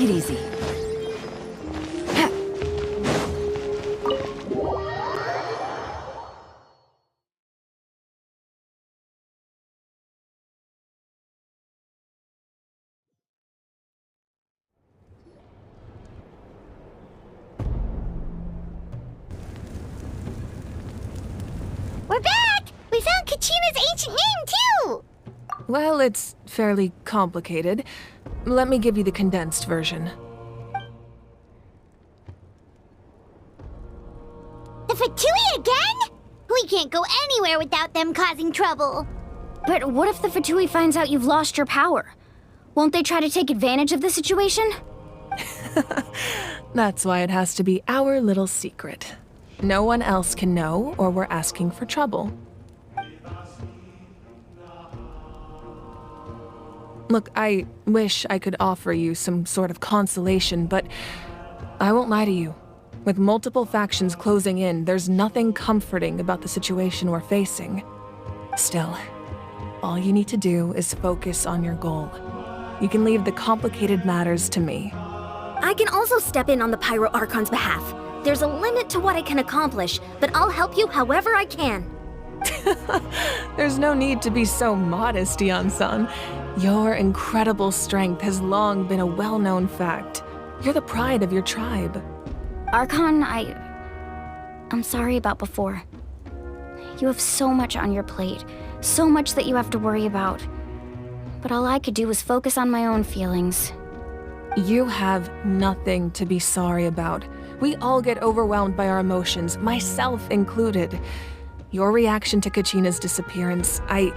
Take it easy. We're back! We found Kachina's ancient name, too! Well, it's fairly complicated. Let me give you the condensed version. The Fatui again? We can't go anywhere without them causing trouble. But what if the Fatui finds out you've lost your power? Won't they try to take advantage of the situation? That's why it has to be our little secret. No one else can know, or we're asking for trouble. Look, I wish I could offer you some sort of consolation, but I won't lie to you. With multiple factions closing in, there's nothing comforting about the situation we're facing. Still, all you need to do is focus on your goal. You can leave the complicated matters to me. I can also step in on the Pyro Archon's behalf. There's a limit to what I can accomplish, but I'll help you however I can. There's no need to be so modest, Yan-san. Your incredible strength has long been a well-known fact. You're the pride of your tribe. Archon, I'm sorry about before. You have so much on your plate, so much that you have to worry about. But all I could do was focus on my own feelings. You have nothing to be sorry about. We all get overwhelmed by our emotions, myself included. Your reaction to Kachina's disappearance, I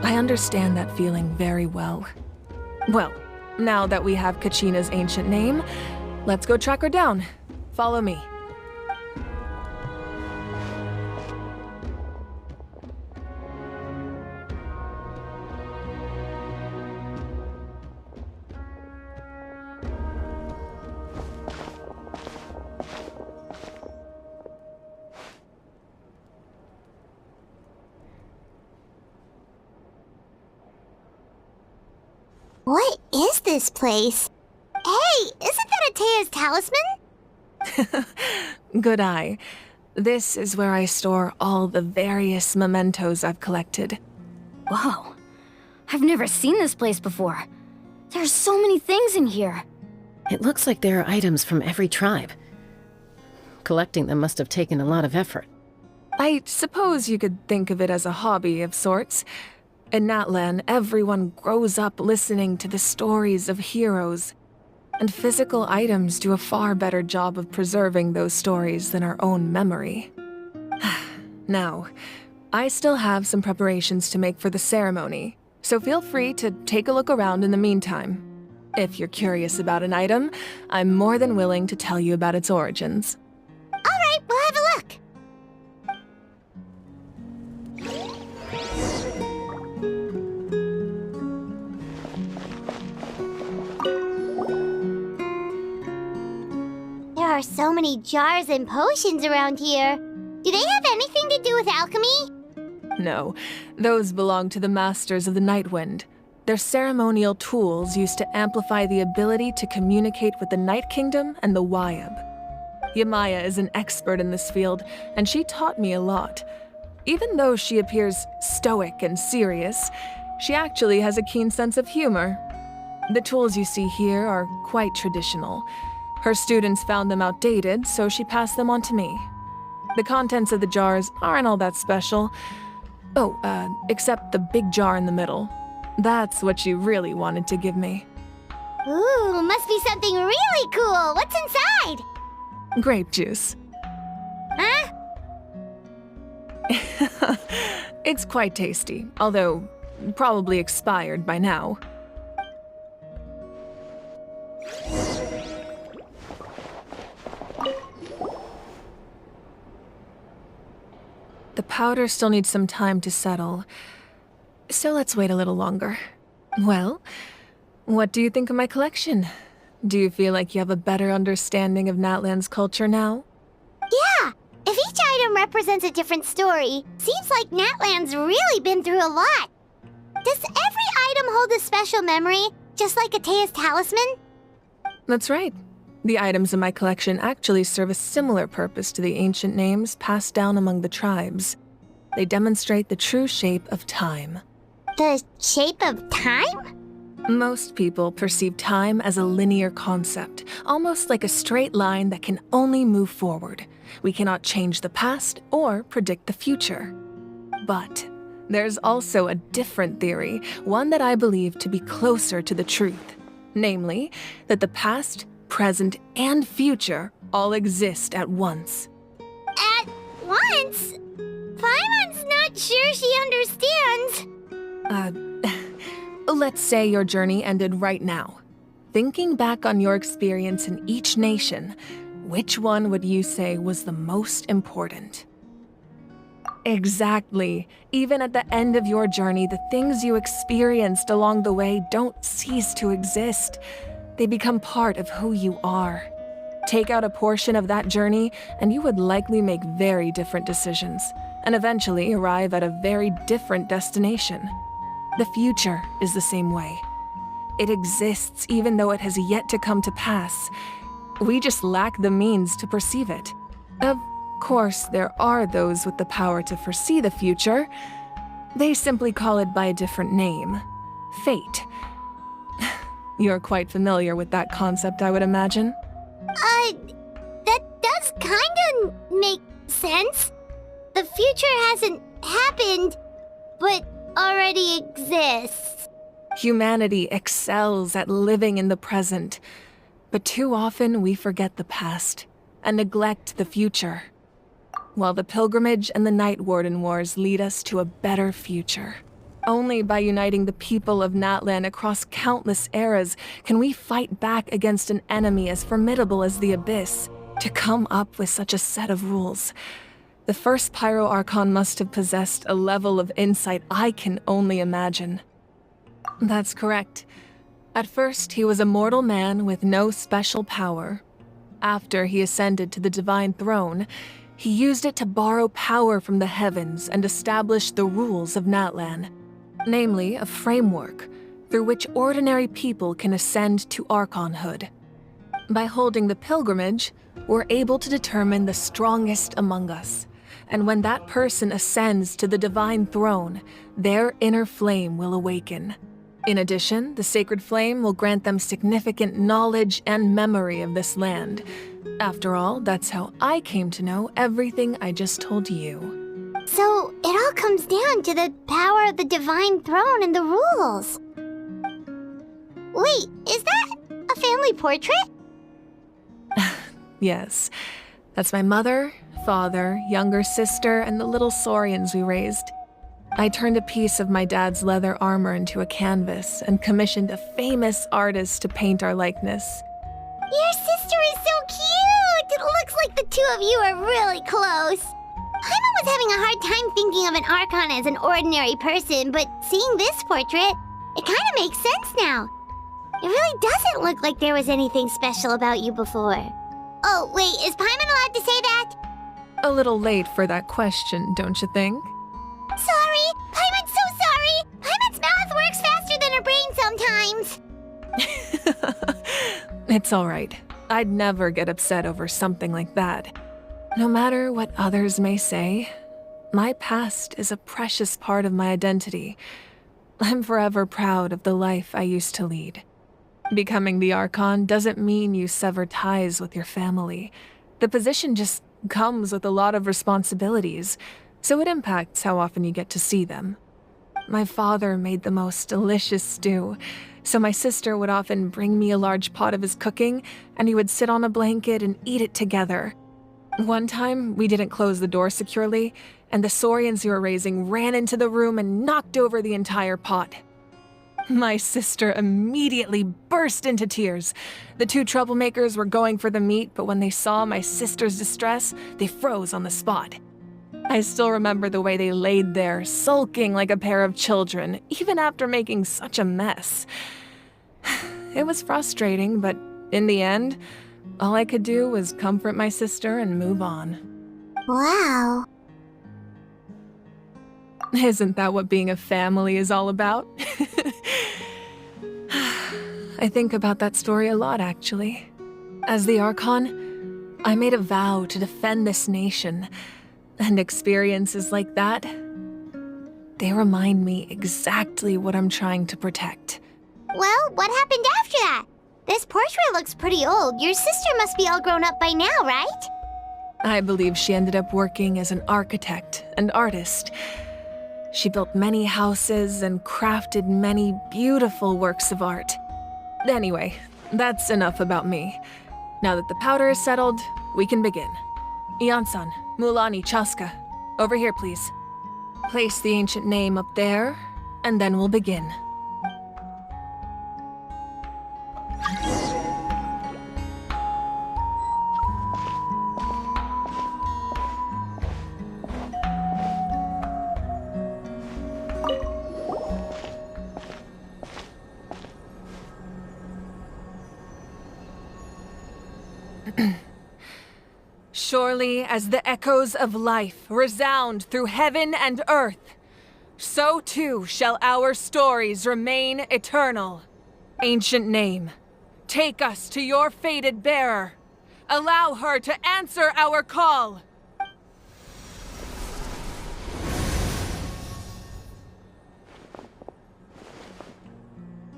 understand that feeling very well. Well, now that we have Kachina's ancient name, let's go track her down. Follow me. What is this place? Hey, isn't that Atea's talisman? Good eye. This is where I store all the various mementos I've collected. Whoa. I've never seen this place before. There's so many things in here. It looks like there are items from every tribe. Collecting them must have taken a lot of effort. I suppose you could think of it as a hobby of sorts. In NATLAN, everyone grows up listening to the stories of heroes, and physical items do a far better job of preserving those stories than our own memory. Now, I still have some preparations to make for the ceremony, so feel free to take a look around in the meantime. If you're curious about an item, I'm more than willing to tell you about its origins. All right, we'll have a look. There are so many jars and potions around here. Do they have anything to do with alchemy? No, those belong to the Masters of the Nightwind. They're ceremonial tools used to amplify the ability to communicate with the Night Kingdom and the Wyab. Yamaya is an expert in this field, and she taught me a lot. Even though she appears stoic and serious, she actually has a keen sense of humor. The tools you see here are quite traditional. Her students found them outdated, so she passed them on to me. The contents of the jars aren't all that special. Oh, except the big jar in the middle. That's what she really wanted to give me. Ooh, must be something really cool. What's inside? Grape juice. Huh? It's quite tasty, although probably expired by now. The powder still needs some time to settle, so let's wait a little longer. Well, what do you think of my collection? Do you feel like you have a better understanding of NATLAN's culture now? Yeah! If each item represents a different story, seems like NATLAN's really been through a lot. Does every item hold a special memory, just like Atea's talisman? That's right. The items in my collection actually serve a similar purpose to the ancient names passed down among the tribes. They demonstrate the true shape of time. The shape of time? Most people perceive time as a linear concept, almost like a straight line that can only move forward. We cannot change the past or predict the future. But there's also a different theory, one that I believe to be closer to the truth. Namely, that the past, present, and future all exist at once. At once? Paimon's not sure she understands. Let's say your journey ended right now. Thinking back on your experience in each nation, which one would you say was the most important? Exactly. Even at the end of your journey, the things you experienced along the way don't cease to exist. They become part of who you are. Take out a portion of that journey, and you would likely make very different decisions, and eventually arrive at a very different destination. The future is the same way. It exists even though it has yet to come to pass. We just lack the means to perceive it. Of course, there are those with the power to foresee the future. They simply call it by a different name. Fate. You're quite familiar with that concept, I would imagine. That does kinda make sense. The future hasn't happened, but already exists. Humanity excels at living in the present, but too often we forget the past and neglect the future. While the pilgrimage and the Night Warden Wars lead us to a better future. Only by uniting the people of NATLAN across countless eras can we fight back against an enemy as formidable as the Abyss. To come up with such a set of rules, the first Pyro Archon must have possessed a level of insight I can only imagine. That's correct. At first, he was a mortal man with no special power. After he ascended to the Divine Throne, he used it to borrow power from the heavens and establish the rules of NATLAN. Namely, a framework through which ordinary people can ascend to Archonhood. By holding the pilgrimage, we're able to determine the strongest among us. And when that person ascends to the Divine Throne, their inner flame will awaken. In addition, the sacred flame will grant them significant knowledge and memory of this land. After all, that's how I came to know everything I just told you. So, it all comes down to the power of the Divine Throne and the rules. Wait, is that a family portrait? Yes. That's my mother, father, younger sister, and the little saurians we raised. I turned a piece of my dad's leather armor into a canvas and commissioned a famous artist to paint our likeness. Your sister is so cute! It looks like the two of you are really close. Paimon was having a hard time thinking of an Archon as an ordinary person, but seeing this portrait, it kind of makes sense now. It really doesn't look like there was anything special about you before. Oh, wait, is Paimon allowed to say that? A little late for that question, don't you think? Sorry! Paimon's so sorry! Paimon's mouth works faster than her brain sometimes. It's all right. I'd never get upset over something like that. No matter what others may say, my past is a precious part of my identity. I'm forever proud of the life I used to lead. Becoming the Archon doesn't mean you sever ties with your family. The position just comes with a lot of responsibilities, so it impacts how often you get to see them. My father made the most delicious stew, so my sister would often bring me a large pot of his cooking, and we would sit on a blanket and eat it together. One time, we didn't close the door securely, and the saurians we were raising ran into the room and knocked over the entire pot. My sister immediately burst into tears. The two troublemakers were going for the meat, but when they saw my sister's distress, they froze on the spot. I still remember the way they laid there, sulking like a pair of children, even after making such a mess. It was frustrating, but in the end, all I could do was comfort my sister and move on. Wow. Isn't that what being a family is all about? I think about that story a lot, actually. As the Archon, I made a vow to defend this nation, and experiences like that, they remind me exactly what I'm trying to protect. Well, what happened after that? This portrait looks pretty old. Your sister must be all grown up by now, right? I believe she ended up working as an architect and artist. She built many houses and crafted many beautiful works of art. Anyway, that's enough about me. Now that the powder is settled, we can begin. Ian-san, Mualani, Chaska, over here, please. Place the ancient name up there, and then we'll begin. Surely as the echoes of life resound through heaven and earth, so too shall our stories remain eternal. Ancient name, take us to your fated bearer. Allow her to answer our call.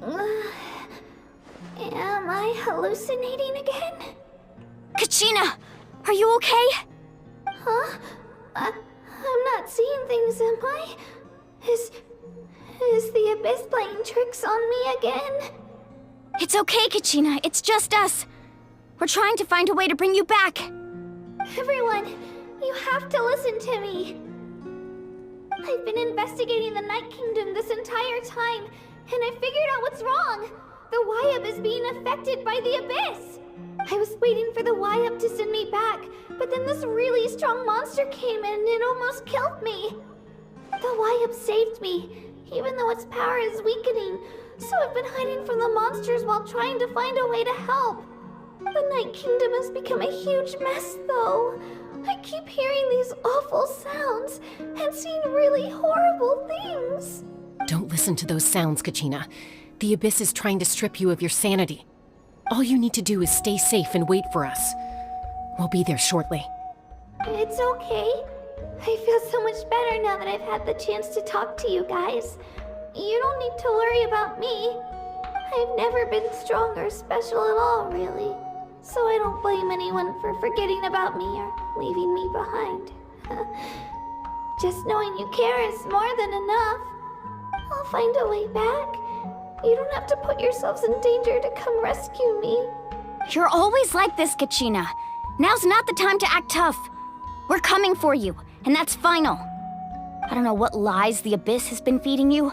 Am I hallucinating again? Kachina, are you okay? Huh? I'm not seeing things, am I? Is the Abyss playing tricks on me again? It's okay, Kachina. It's just us. We're trying to find a way to bring you back. Everyone, you have to listen to me. I've been investigating the Night Kingdom this entire time, and I figured out what's wrong. The Wyab is being affected by the Abyss. I was waiting for the Wyab to send me back, but then this really strong monster came in and it almost killed me. The Wyab saved me, even though its power is weakening, so I've been hiding from the monsters while trying to find a way to help. The Night Kingdom has become a huge mess, though. I keep hearing these awful sounds and seeing really horrible things. Don't listen to those sounds, Kachina. The Abyss is trying to strip you of your sanity. All you need to do is stay safe and wait for us. We'll be there shortly. It's okay. I feel so much better now that I've had the chance to talk to you guys. You don't need to worry about me. I've never been strong or special at all, really. So I don't blame anyone for forgetting about me or leaving me behind. Just knowing you care is more than enough. I'll find a way back. You don't have to put yourselves in danger to come rescue me. You're always like this, Kachina. Now's not the time to act tough. We're coming for you, and that's final. I don't know what lies the Abyss has been feeding you,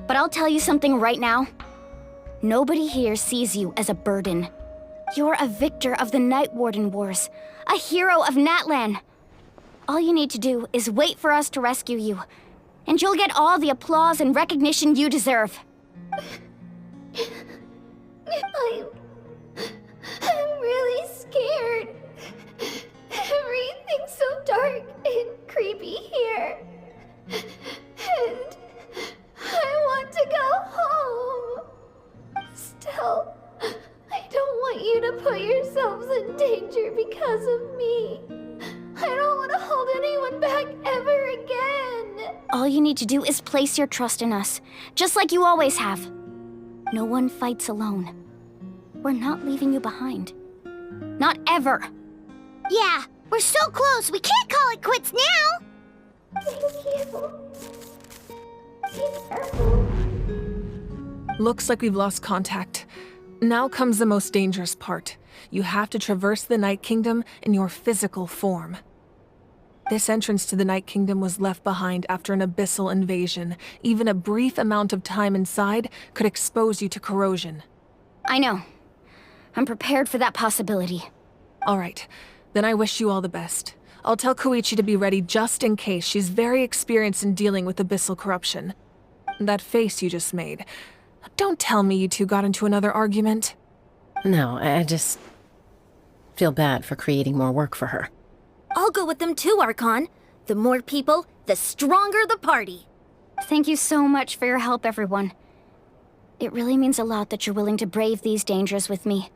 but I'll tell you something right now. Nobody here sees you as a burden. You're a victor of the Night Warden Wars, a hero of NATLAN. All you need to do is wait for us to rescue you, and you'll get all the applause and recognition you deserve. I'm really scared. Everything's so dark and creepy here. And I want to go home. Still, I don't want you to put yourselves in danger because of me. I don't want to hold anyone back ever again. All you need to do is place your trust in us, just like you always have. No one fights alone. We're not leaving you behind. Not ever. Yeah, we're so close. We can't call it quits now. Thank you. Be careful. Looks like we've lost contact. Now comes the most dangerous part. You have to traverse the Night Kingdom in your physical form. This entrance to the Night Kingdom was left behind after an abyssal invasion. Even a brief amount of time inside could expose you to corrosion. I know. I'm prepared for that possibility. All right, then I wish you all the best. I'll tell Koichi to be ready just in case. She's very experienced in dealing with abyssal corruption. That face you just made. Don't tell me you two got into another argument. No, I just feel bad for creating more work for her. I'll go with them too, Archon. The more people, the stronger the party. Thank you so much for your help, everyone. It really means a lot that you're willing to brave these dangers with me.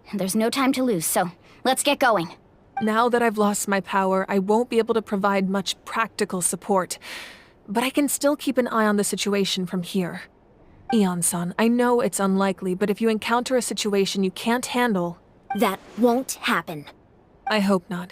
And there's no time to lose, so let's get going. Now that I've lost my power, I won't be able to provide much practical support. But I can still keep an eye on the situation from here. Eon-san, I know it's unlikely, but if you encounter a situation you can't handle... That won't happen. I hope not.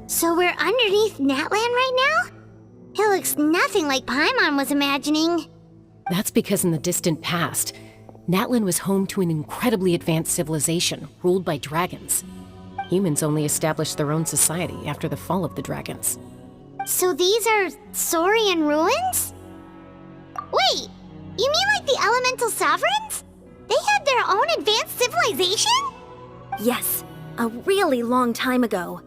So we're underneath NATLAN right now? It looks nothing like Paimon was imagining. That's because in the distant past, NATLAN was home to an incredibly advanced civilization ruled by dragons. Humans only established their own society after the fall of the dragons. So these are Saurian ruins? Wait, you mean like the elemental sovereigns? They had their own advanced civilization? Yes, a really long time ago.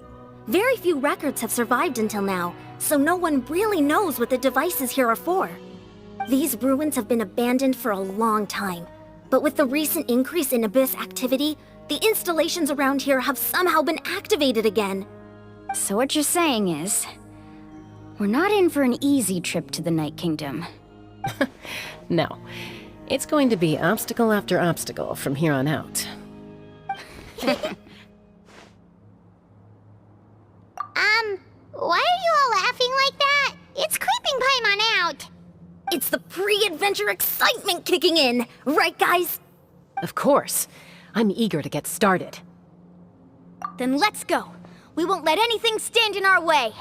Very few records have survived until now, so no one really knows what the devices here are for. These ruins have been abandoned for a long time, but with the recent increase in Abyss activity, the installations around here have somehow been activated again. So what you're saying is, we're not in for an easy trip to the Night Kingdom. No. It's going to be obstacle after obstacle from here on out. Why are you all laughing like that? It's creeping Paimon out. It's the pre-adventure excitement kicking in, right guys? Of course. I'm eager to get started. Then let's go. We won't let anything stand in our way.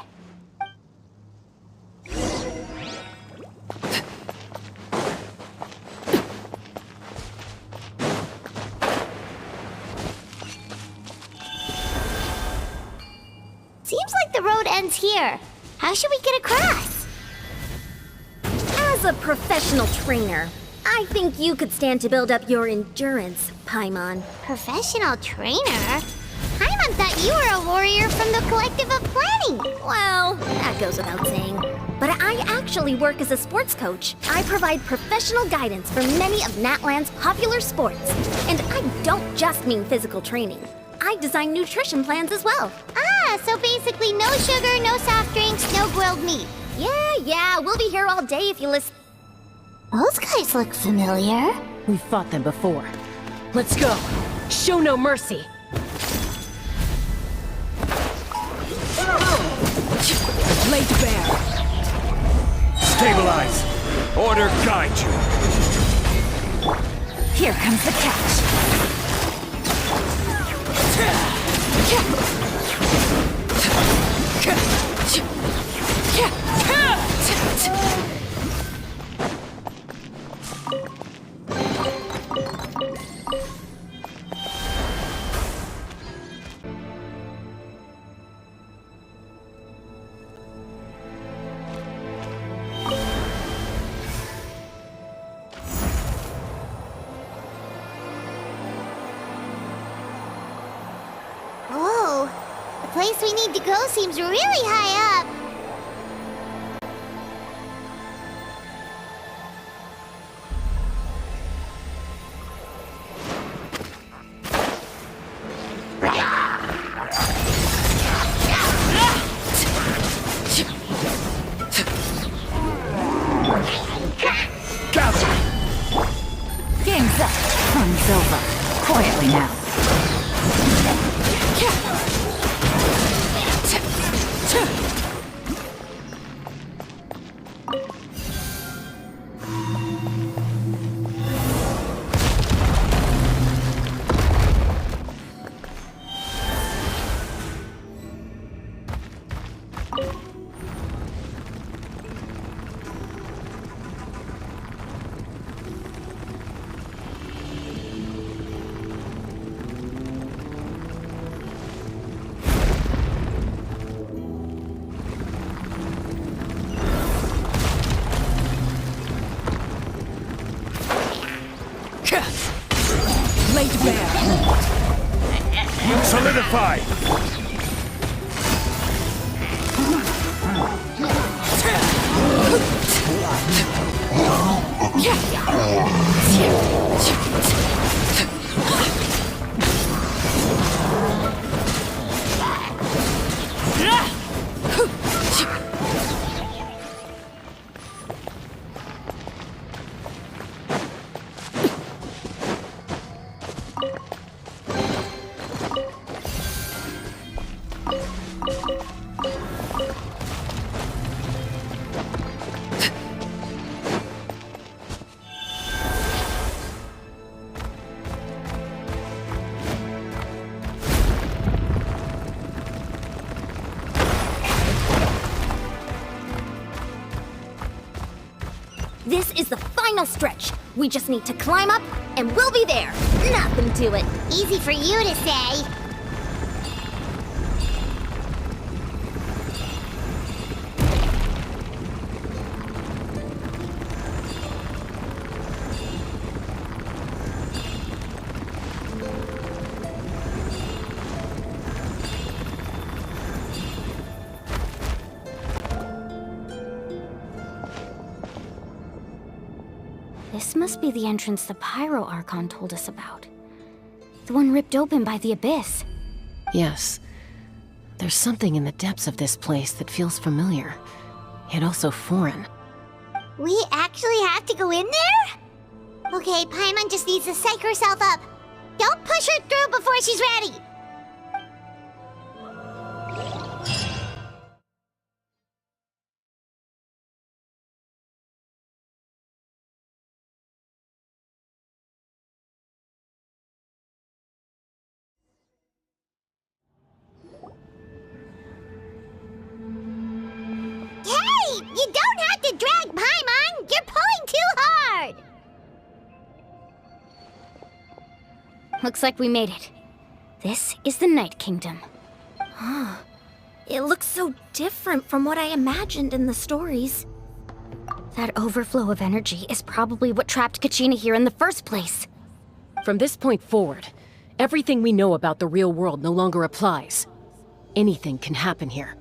Seems like the road ends here. How should we get across? As a professional trainer, I think you could stand to build up your endurance, Paimon. Professional trainer? Paimon thought you were a warrior from the Collective of Planning. Well, that goes without saying. But I actually work as a sports coach. I provide professional guidance for many of NATLAN's popular sports. And I don't just mean physical training. I design nutrition plans as well. Ah, so basically no sugar, no soft drinks, no grilled meat. Yeah, we'll be here all day if you listen. Those guys look familiar. We've fought them before. Let's go! Show no mercy! Laid bare! Stabilize! Order guide you! Here comes the catch! place we need to go seems really high up. Game's up. Fun's over. Quietly now. Laid bare. Solidify! This is the final stretch. We just need to climb up, and we'll be there. Nothing to it. Easy for you to say. This must be the entrance the Pyro Archon told us about. The one ripped open by the Abyss. Yes. There's something in the depths of this place that feels familiar, yet also foreign. We actually have to go in there? Okay, Paimon just needs to psych herself up. Don't push her through before she's ready. Hey! You don't have to drag Paimon! You're pulling too hard! Looks like we made it. This is the Night Kingdom. It looks so different from what I imagined in the stories. That overflow of energy is probably what trapped Kachina here in the first place. From this point forward, everything we know about the real world no longer applies. Anything can happen here.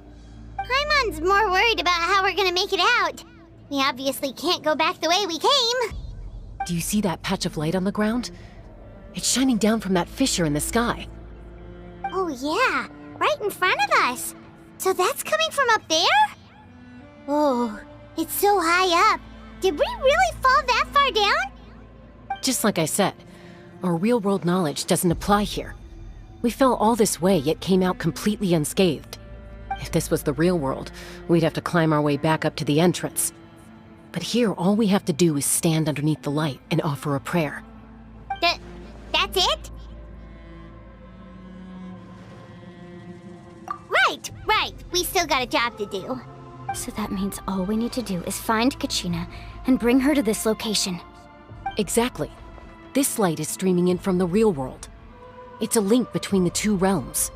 Paimon's more worried about how we're gonna make it out. We obviously can't go back the way we came. Do you see that patch of light on the ground? It's shining down from that fissure in the sky. Oh yeah, right in front of us. So that's coming from up there? Oh, it's so high up. Did we really fall that far down? Just like I said, our real-world knowledge doesn't apply here. We fell all this way, yet came out completely unscathed. If this was the real world, we'd have to climb our way back up to the entrance. But here, all we have to do is stand underneath the light and offer a prayer. That's it? Right. We still got a job to do. So that means all we need to do is find Kachina and bring her to this location. Exactly. This light is streaming in from the real world. It's a link between the two realms.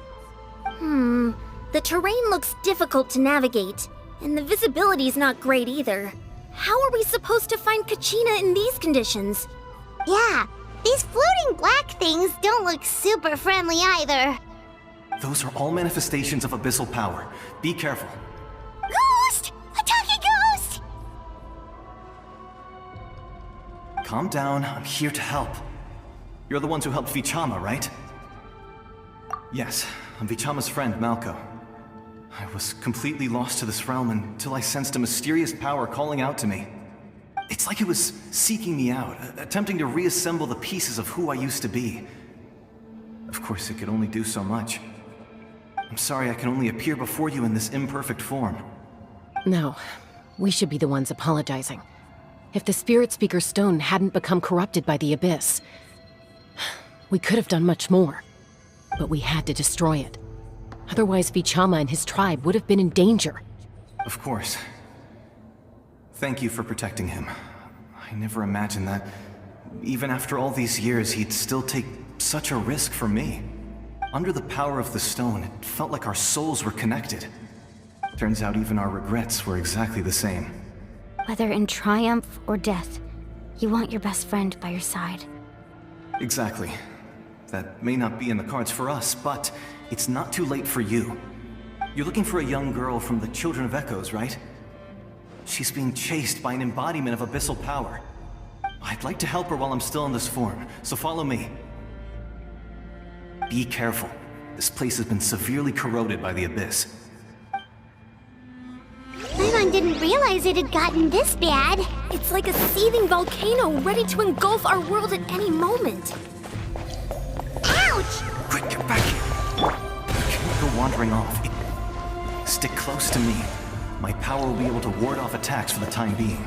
The terrain looks difficult to navigate, and the visibility's not great either. How are we supposed to find Kachina in these conditions? Yeah, these floating black things don't look super friendly either. Those are all manifestations of abyssal power. Be careful. Ghost! Attacking ghost! Calm down, I'm here to help. You're the ones who helped Vichama, right? Yes, I'm Vichama's friend, Malko. I was completely lost to this realm until I sensed a mysterious power calling out to me. It's like it was seeking me out, attempting to reassemble the pieces of who I used to be. Of course, it could only do so much. I'm sorry I can only appear before you in this imperfect form. No, we should be the ones apologizing. If the Spirit Speaker Stone hadn't become corrupted by the Abyss, we could have done much more. But we had to destroy it. Otherwise, Vichama and his tribe would have been in danger. Of course. Thank you for protecting him. I never imagined that, even after all these years, he'd still take such a risk for me. Under the power of the stone, it felt like our souls were connected. Turns out even our regrets were exactly the same. Whether in triumph or death, you want your best friend by your side. Exactly. That may not be in the cards for us, but it's not too late for you. You're looking for a young girl from the Children of Echoes, right? She's being chased by an embodiment of abyssal power. I'd like to help her while I'm still in this form, so follow me. Be careful. This place has been severely corroded by the Abyss. Paimon didn't realize it had gotten this bad. It's like a seething volcano ready to engulf our world at any moment. Ouch! Quick, get back here! Can't go wandering off. Stick close to me. My power will be able to ward off attacks for the time being.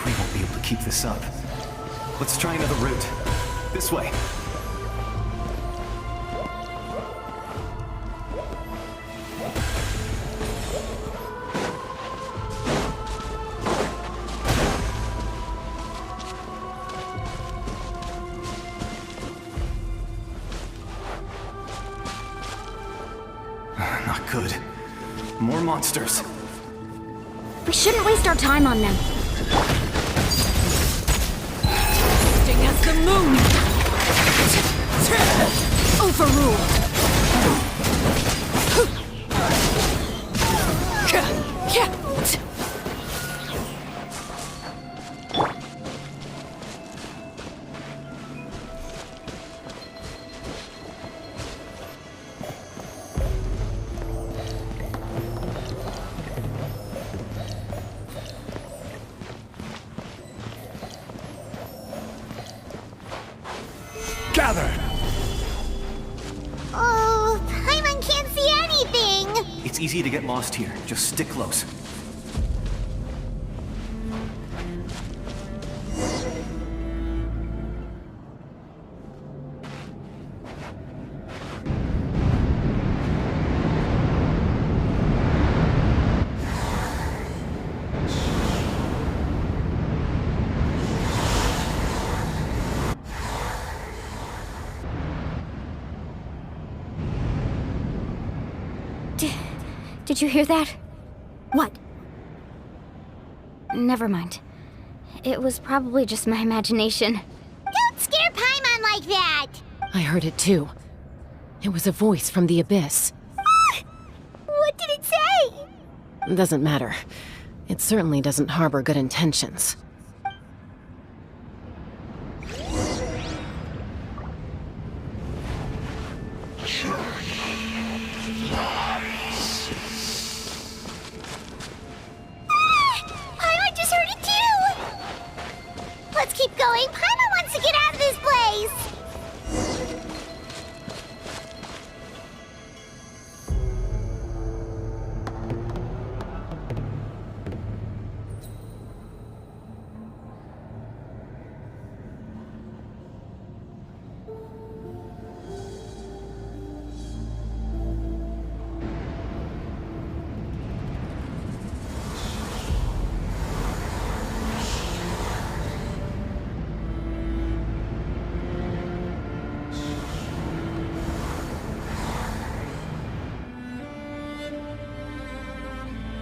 We won't be able to keep this up. Let's try another route. This way. Not good. More monsters. We shouldn't waste our time on them. Sting as the moon! Overruled! Gather! Oh, Paimon can't see anything! It's easy to get lost here. Just stick close. Did you hear that? What? Never mind. It was probably just my imagination. Don't scare Paimon like that! I heard it too. It was a voice from the Abyss. What did it say? Doesn't matter. It certainly doesn't harbor good intentions. Paimon just heard it too! Let's keep going. Paimon wants to get out of this place!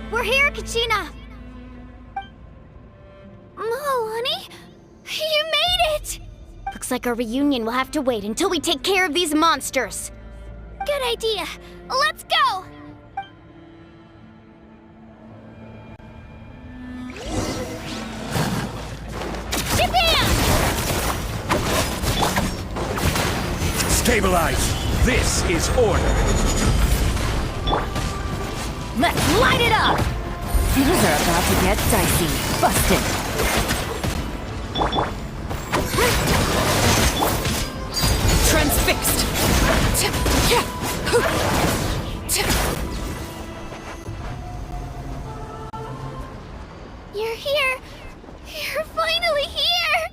We're here, Kachina! Looks like our reunion will have to wait until we take care of these monsters. Good idea. Let's go! Shabam! Stabilize! This is order! Let's light it up! Things are about to get dicey. Busted. Transfixed! You're here! You're finally here!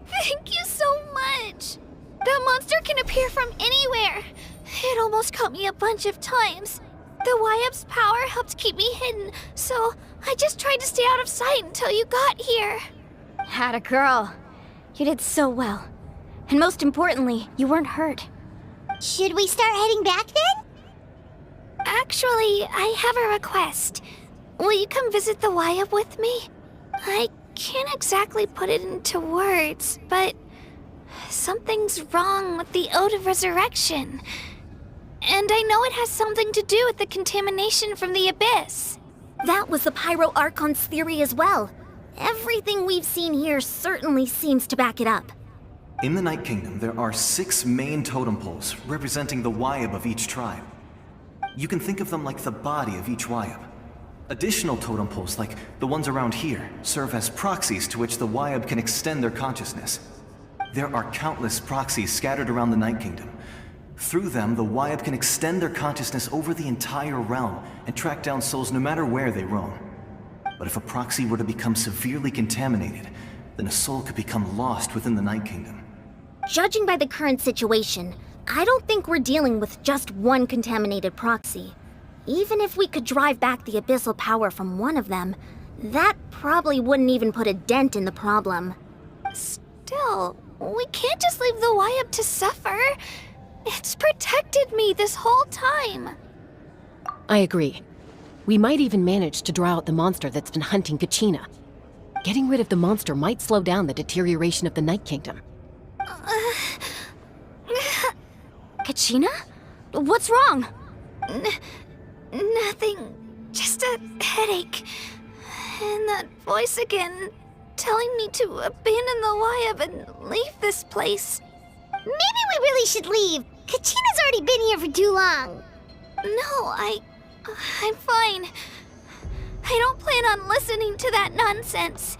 Thank you so much! That monster can appear from anywhere! It almost caught me a bunch of times. The Wyab's power helped keep me hidden, so I just tried to stay out of sight until you got here. Atta girl. You did so well. And most importantly, you weren't hurt. Should we start heading back then? Actually, I have a request. Will you come visit the Wyab with me? I can't exactly put it into words, but something's wrong with the Ode of Resurrection. And I know it has something to do with the contamination from the Abyss. That was the Pyro Archon's theory as well. Everything we've seen here certainly seems to back it up. In the Night Kingdom, there are 6 main totem poles representing the Wyab of each tribe. You can think of them like the body of each Wyab. Additional totem poles, like the ones around here, serve as proxies to which the Wyab can extend their consciousness. There are countless proxies scattered around the Night Kingdom. Through them, the Wyab can extend their consciousness over the entire realm and track down souls no matter where they roam. But if a proxy were to become severely contaminated, then a soul could become lost within the Night Kingdom. Judging by the current situation, I don't think we're dealing with just one contaminated proxy. Even if we could drive back the abyssal power from one of them, that probably wouldn't even put a dent in the problem. Still, we can't just leave the Wyab to suffer. It's protected me this whole time. I agree. We might even manage to draw out the monster that's been hunting Kachina. Getting rid of the monster might slow down the deterioration of the Night Kingdom. Kachina? What's wrong? Nothing. Just a headache. And that voice again, telling me to abandon the Wyab and leave this place. Maybe we really should leave. Kachina's already been here for too long. No, I'm fine. I don't plan on listening to that nonsense.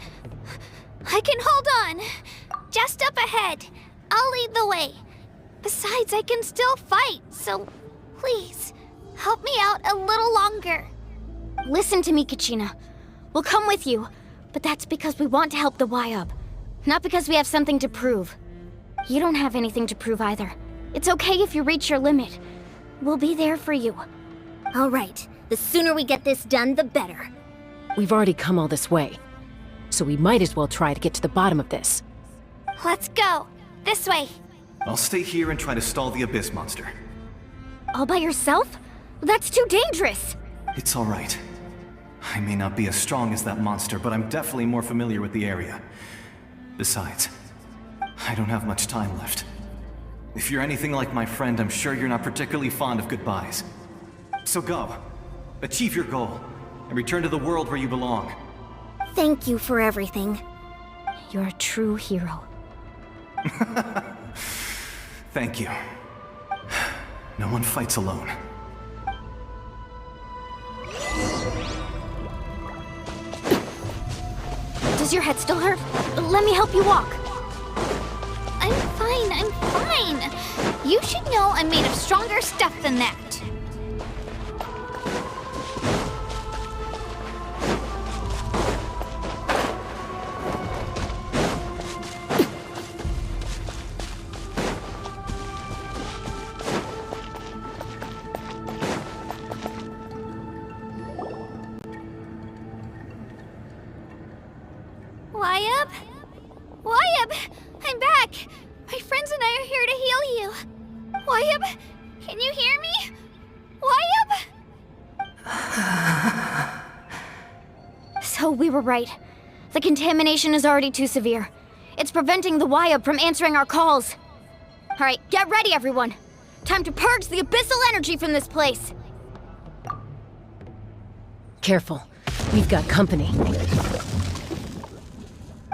I can hold on. Just up ahead. I'll lead the way. Besides, I can still fight, so please, help me out a little longer. Listen to me, Kachina. We'll come with you, but that's because we want to help the Wyab, not because we have something to prove. You don't have anything to prove either. It's okay if you reach your limit. We'll be there for you. All right, the sooner we get this done, the better. We've already come all this way, so we might as well try to get to the bottom of this. Let's go. This way. I'll stay here and try to stall the Abyss monster. All by yourself? That's too dangerous. It's all right. I may not be as strong as that monster, but I'm definitely more familiar with the area. Besides, I don't have much time left. If you're anything like my friend, I'm sure you're not particularly fond of goodbyes. So go. Achieve your goal, and return to the world where you belong. Thank you for everything. You're a true hero. Thank you. No one fights alone. Does your head still hurt? Let me help you walk. I'm fine. You should know I'm made of stronger stuff than that. Wyab? Wyab! I'm back! My friends and I are here to heal you. Wyab, can you hear me? Wyab? So we were right. The contamination is already too severe. It's preventing the Wyab from answering our calls. Alright, get ready, everyone. Time to purge the abyssal energy from this place. Careful. We've got company.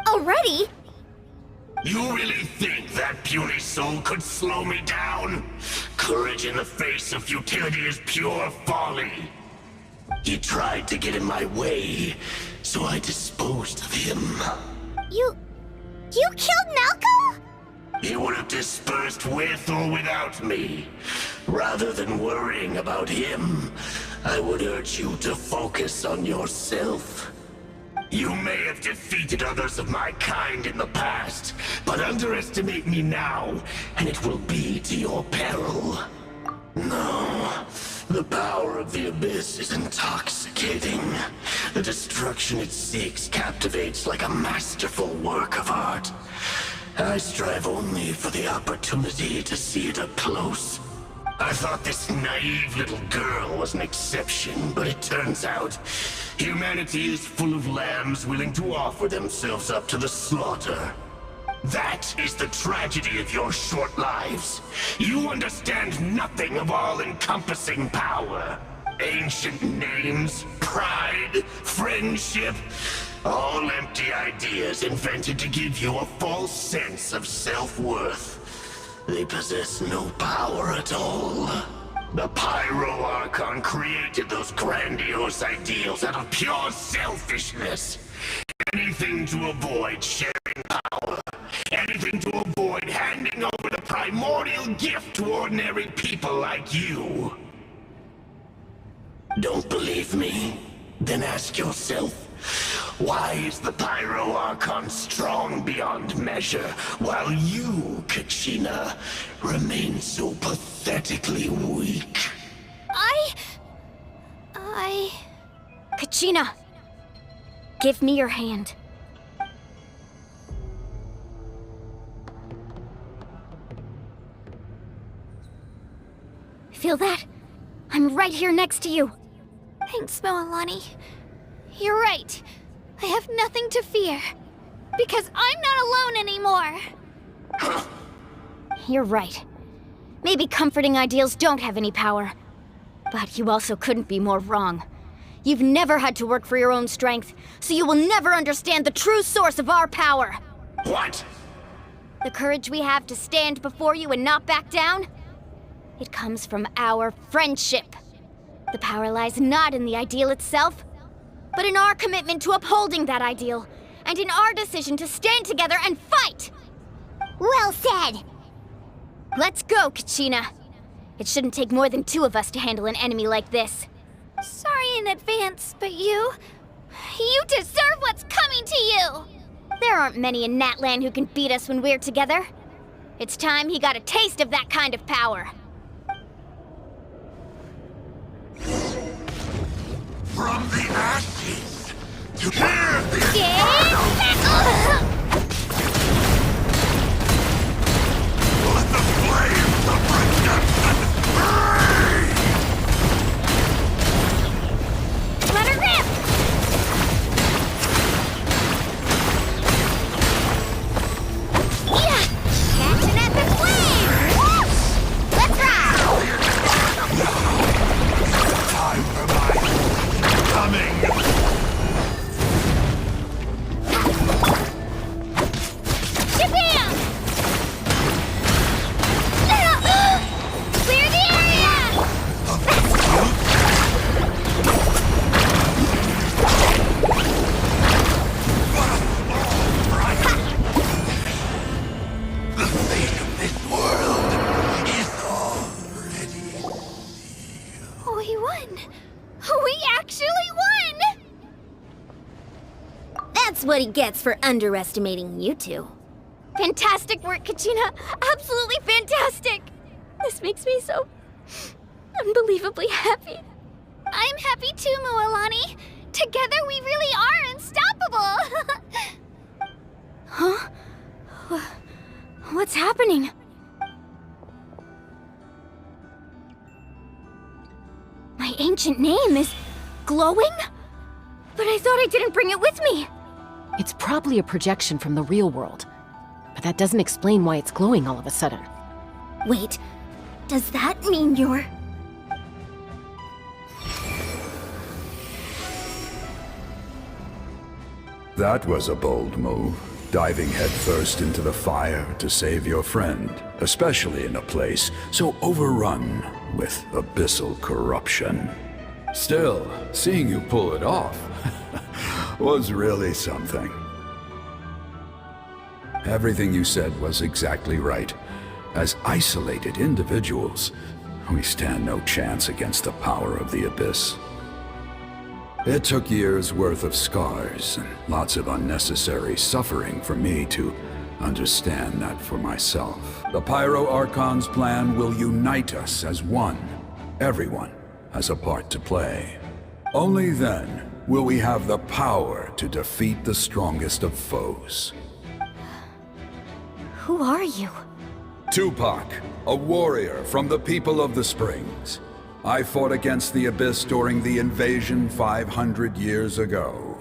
Already? You really think that puny soul could slow me down? Courage in the face of futility is pure folly. He tried to get in my way, so I disposed of him. You killed Malco? He would have dispersed with or without me. Rather than worrying about him, I would urge you to focus on yourself. You may have defeated others of my kind in the past, but underestimate me now, and it will be to your peril. No, the power of the Abyss is intoxicating. The destruction it seeks captivates like a masterful work of art. I strive only for the opportunity to see it up close. I thought this naive little girl was an exception, but it turns out humanity is full of lambs willing to offer themselves up to the slaughter. That is the tragedy of your short lives. You understand nothing of all-encompassing power. Ancient names, pride, friendship, all empty ideas invented to give you a false sense of self-worth. They possess no power at all. The Pyro Archon created those grandiose ideals out of pure selfishness. Anything to avoid sharing power. Anything to avoid handing over the primordial gift to ordinary people like you. Don't believe me? Then ask yourself, why is the Pyro Archon strong beyond measure, while you, Kachina, remain so pathetically weak? Kachina, give me your hand. Feel that? I'm right here next to you. Thanks, Mualani. You're right. I have nothing to fear. Because I'm not alone anymore. You're right. Maybe comforting ideals don't have any power. But you also couldn't be more wrong. You've never had to work for your own strength, so you will never understand the true source of our power. What? The courage we have to stand before you and not back down? It comes from our friendship. The power lies not in the ideal itself, but in our commitment to upholding that ideal, and in our decision to stand together and fight! Well said! Let's go, Kachina. It shouldn't take more than two of us to handle an enemy like this. Sorry in advance, but you deserve what's coming to you! There aren't many in NATLAN who can beat us when we're together. It's time he got a taste of that kind of power. From the ashes to hear the let the flames of redemption burn! Let her rip! Yeah! Catching at the flame! Whoosh! Let's ride! Time for my coming! Shabam! Clear the area! The fate of this world is already sealed. We won! We actually won! That's what he gets for underestimating you two. Fantastic work, Kachina! Absolutely fantastic! This makes me so unbelievably happy. I'm happy too, Mualani. Together we really are unstoppable! Huh? What's happening? My ancient name is glowing? But I thought I didn't bring it with me. It's probably a projection from the real world. but that doesn't explain why it's glowing all of a sudden. Wait, does that mean you're... That was a bold move, diving headfirst into the fire to save your friend, especially in a place so overrun with abyssal corruption. Still, seeing you pull it off was really something. Everything you said was exactly right. As isolated individuals, we stand no chance against the power of the Abyss. It took years' worth of scars and lots of unnecessary suffering for me to understand that for myself. The Pyro Archon's plan will unite us as one. Everyone has a part to play. Only then will we have the power to defeat the strongest of foes. Who are you? Tupac, a warrior from the people of the Springs. I fought against the Abyss during the invasion 500 years ago.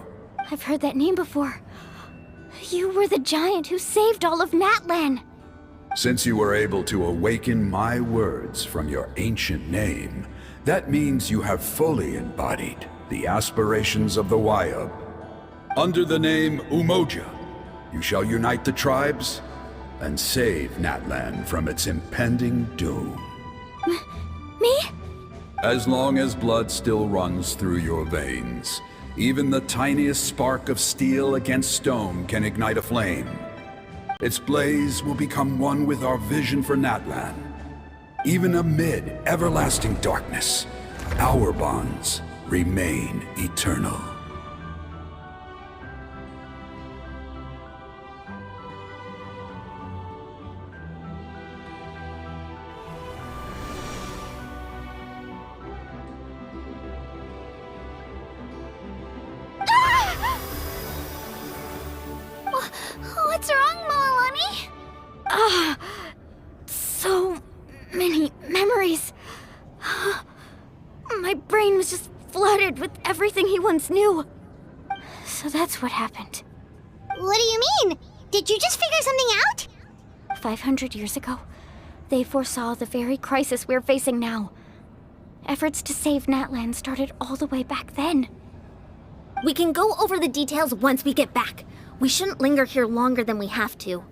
I've heard that name before. You were the giant who saved all of NATLAN. Since you were able to awaken my words from your ancient name, that means you have fully embodied the aspirations of the Wayab. Under the name Umoja, you shall unite the tribes and save NATLAN from its impending doom. Me? As long as blood still runs through your veins, even the tiniest spark of steel against stone can ignite a flame. Its blaze will become one with our vision for NATLAN. Even amid everlasting darkness, our bonds remain eternal. What's wrong, Mualani? So many memories. My brain was just flooded with everything he once knew. So that's what happened. What do you mean? Did you just figure something out? 500 years ago, they foresaw the very crisis we're facing now. Efforts to save NATLAN started all the way back then. We can go over the details once we get back. We shouldn't linger here longer than we have to.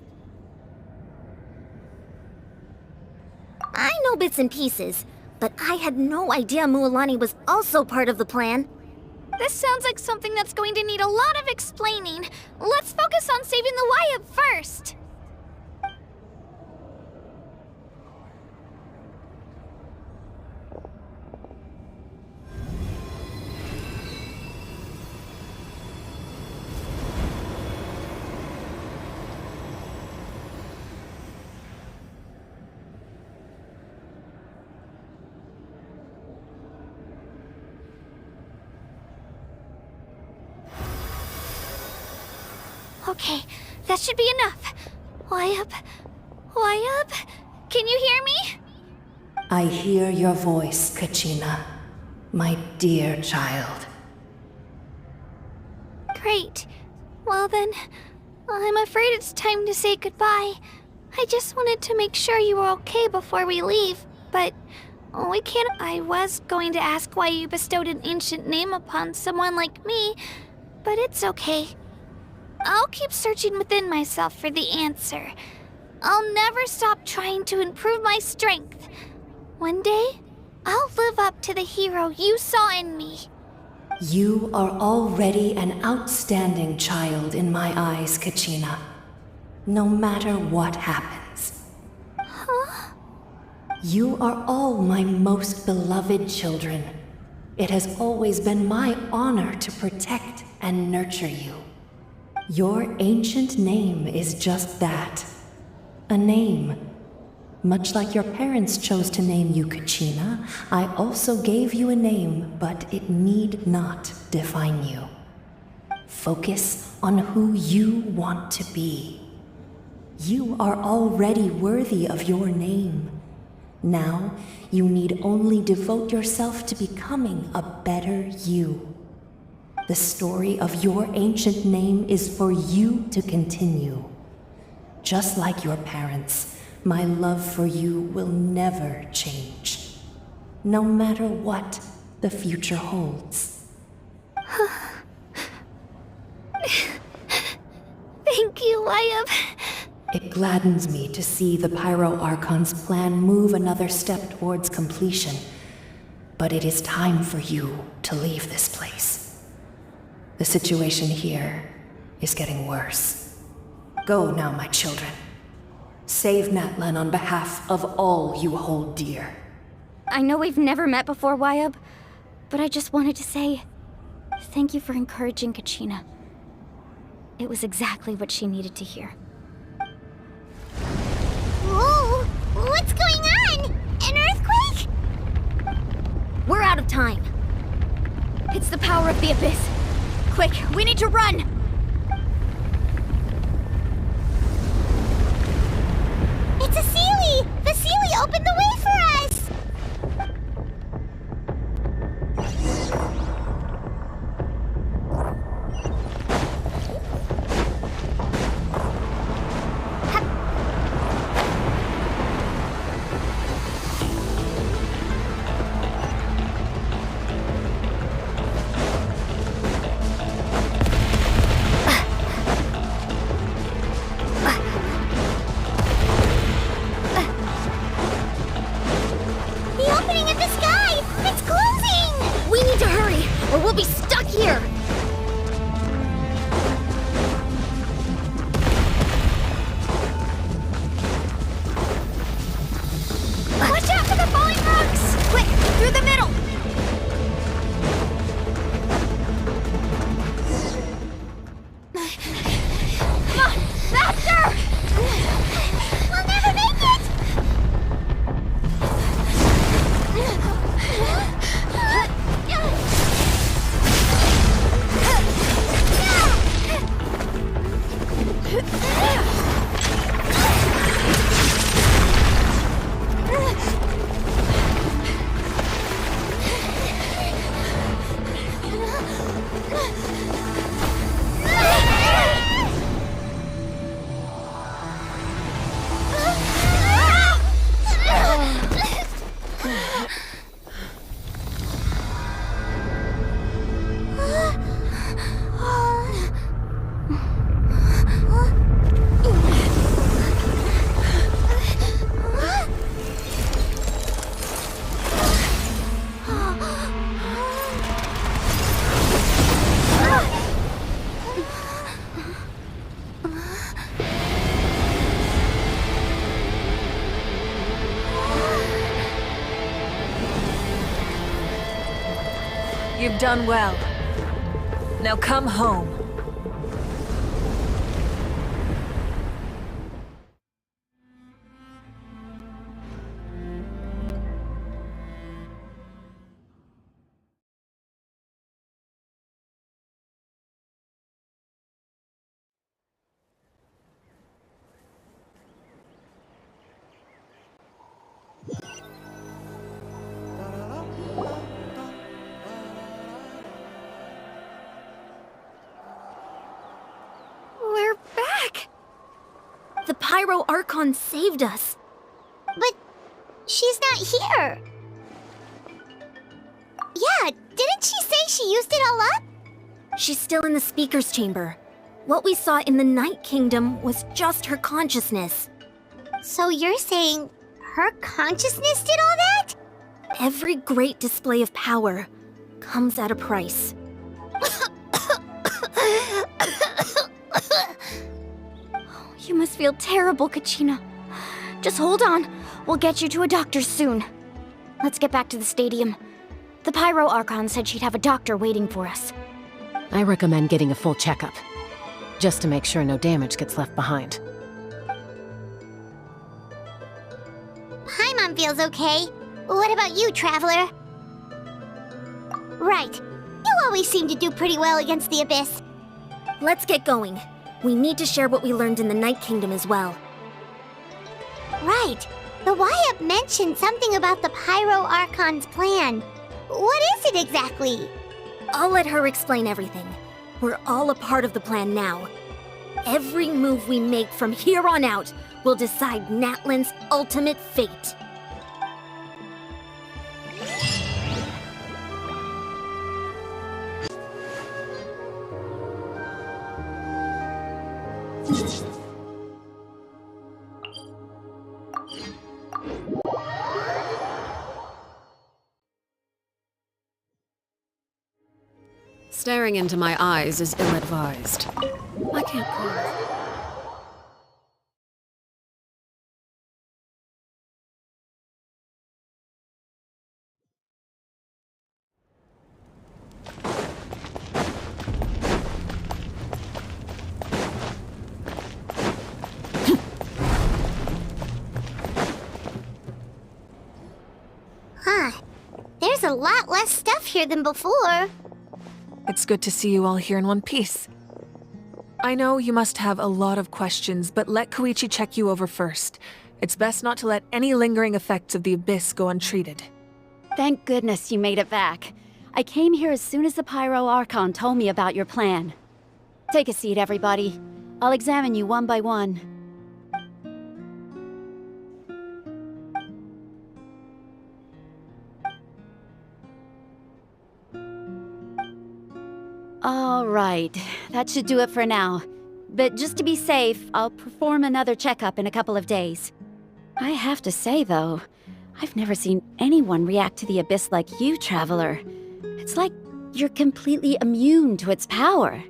I know bits and pieces, but I had no idea Mualani was also part of the plan. This sounds like something that's going to need a lot of explaining. Let's focus on saving the Wayab first. Okay, that should be enough. Wayab? Can you hear me? I hear your voice, Kachina, my dear child. Great. Well then, I'm afraid it's time to say goodbye. I just wanted to make sure you were okay before we leave, but we can't. I was going to ask why you bestowed an ancient name upon someone like me, but it's okay. I'll keep searching within myself for the answer. I'll never stop trying to improve my strength. One day, I'll live up to the hero you saw in me. You are already an outstanding child in my eyes, Kachina. No matter what happens. Huh? You are all my most beloved children. It has always been my honor to protect and nurture you. Your ancient name is just that. A name. Much like your parents chose to name you Kachina, I also gave you a name, but it need not define you. Focus on who you want to be. You are already worthy of your name. Now, you need only devote yourself to becoming a better you. The story of your ancient name is for you to continue. just like your parents, my love for you will never change. No matter what the future holds. Thank you, Wyatt. It gladdens me to see the Pyro Archon's plan move another step towards completion. But it is time for you to leave this place. The situation here is getting worse. Go now, my children. Save NATLAN on behalf of all you hold dear. I know we've never met before, Wyatt, but I just wanted to say thank you for encouraging Kachina. It was exactly what she needed to hear. Whoa! What's going on? An earthquake? We're out of time. It's the power of the Abyss. Quick, we need to run! It's a Seelie! The Seelie opened the way for us! We'll be stuck here! Watch out for the falling rocks! Quick, through the middle! Come on, faster! We'll never make it! You've done well. Now come home. The Pyro Archon saved us. But she's not here. Yeah, didn't she say she used it all up? She's still in the speaker's chamber. What we saw in the Night Kingdom was just her consciousness. So you're saying her consciousness did all that? Every great display of power comes at a price. You must feel terrible, Kachina. Just hold on. We'll get you to a doctor soon. Let's get back to the stadium. The Pyro Archon said she'd have a doctor waiting for us. I recommend getting a full checkup, just to make sure no damage gets left behind. Paimon feels okay. What about you, Traveler? Right. You always seem to do pretty well against the Abyss. Let's get going. We need to share what we learned in the Night Kingdom as well. Right. The Wyatt mentioned something about the Pyro Archon's plan. What is it exactly? I'll let her explain everything. We're all a part of the plan now. Every move we make from here on out will decide NATLAN's ultimate fate. Staring into my eyes is ill-advised. I can't promise. Huh. There's a lot less stuff here than before. It's good to see you all here in one piece. I know you must have a lot of questions, but let Koichi check you over first. It's best not to let any lingering effects of the Abyss go untreated. Thank goodness you made it back. I came here as soon as the Pyro Archon told me about your plan. Take a seat, everybody. I'll examine you one by one. All right, that should do it for now. But just to be safe, I'll perform another checkup in a couple of days. I have to say, though, I've never seen anyone react to the Abyss like you, Traveler. It's like you're completely immune to its power.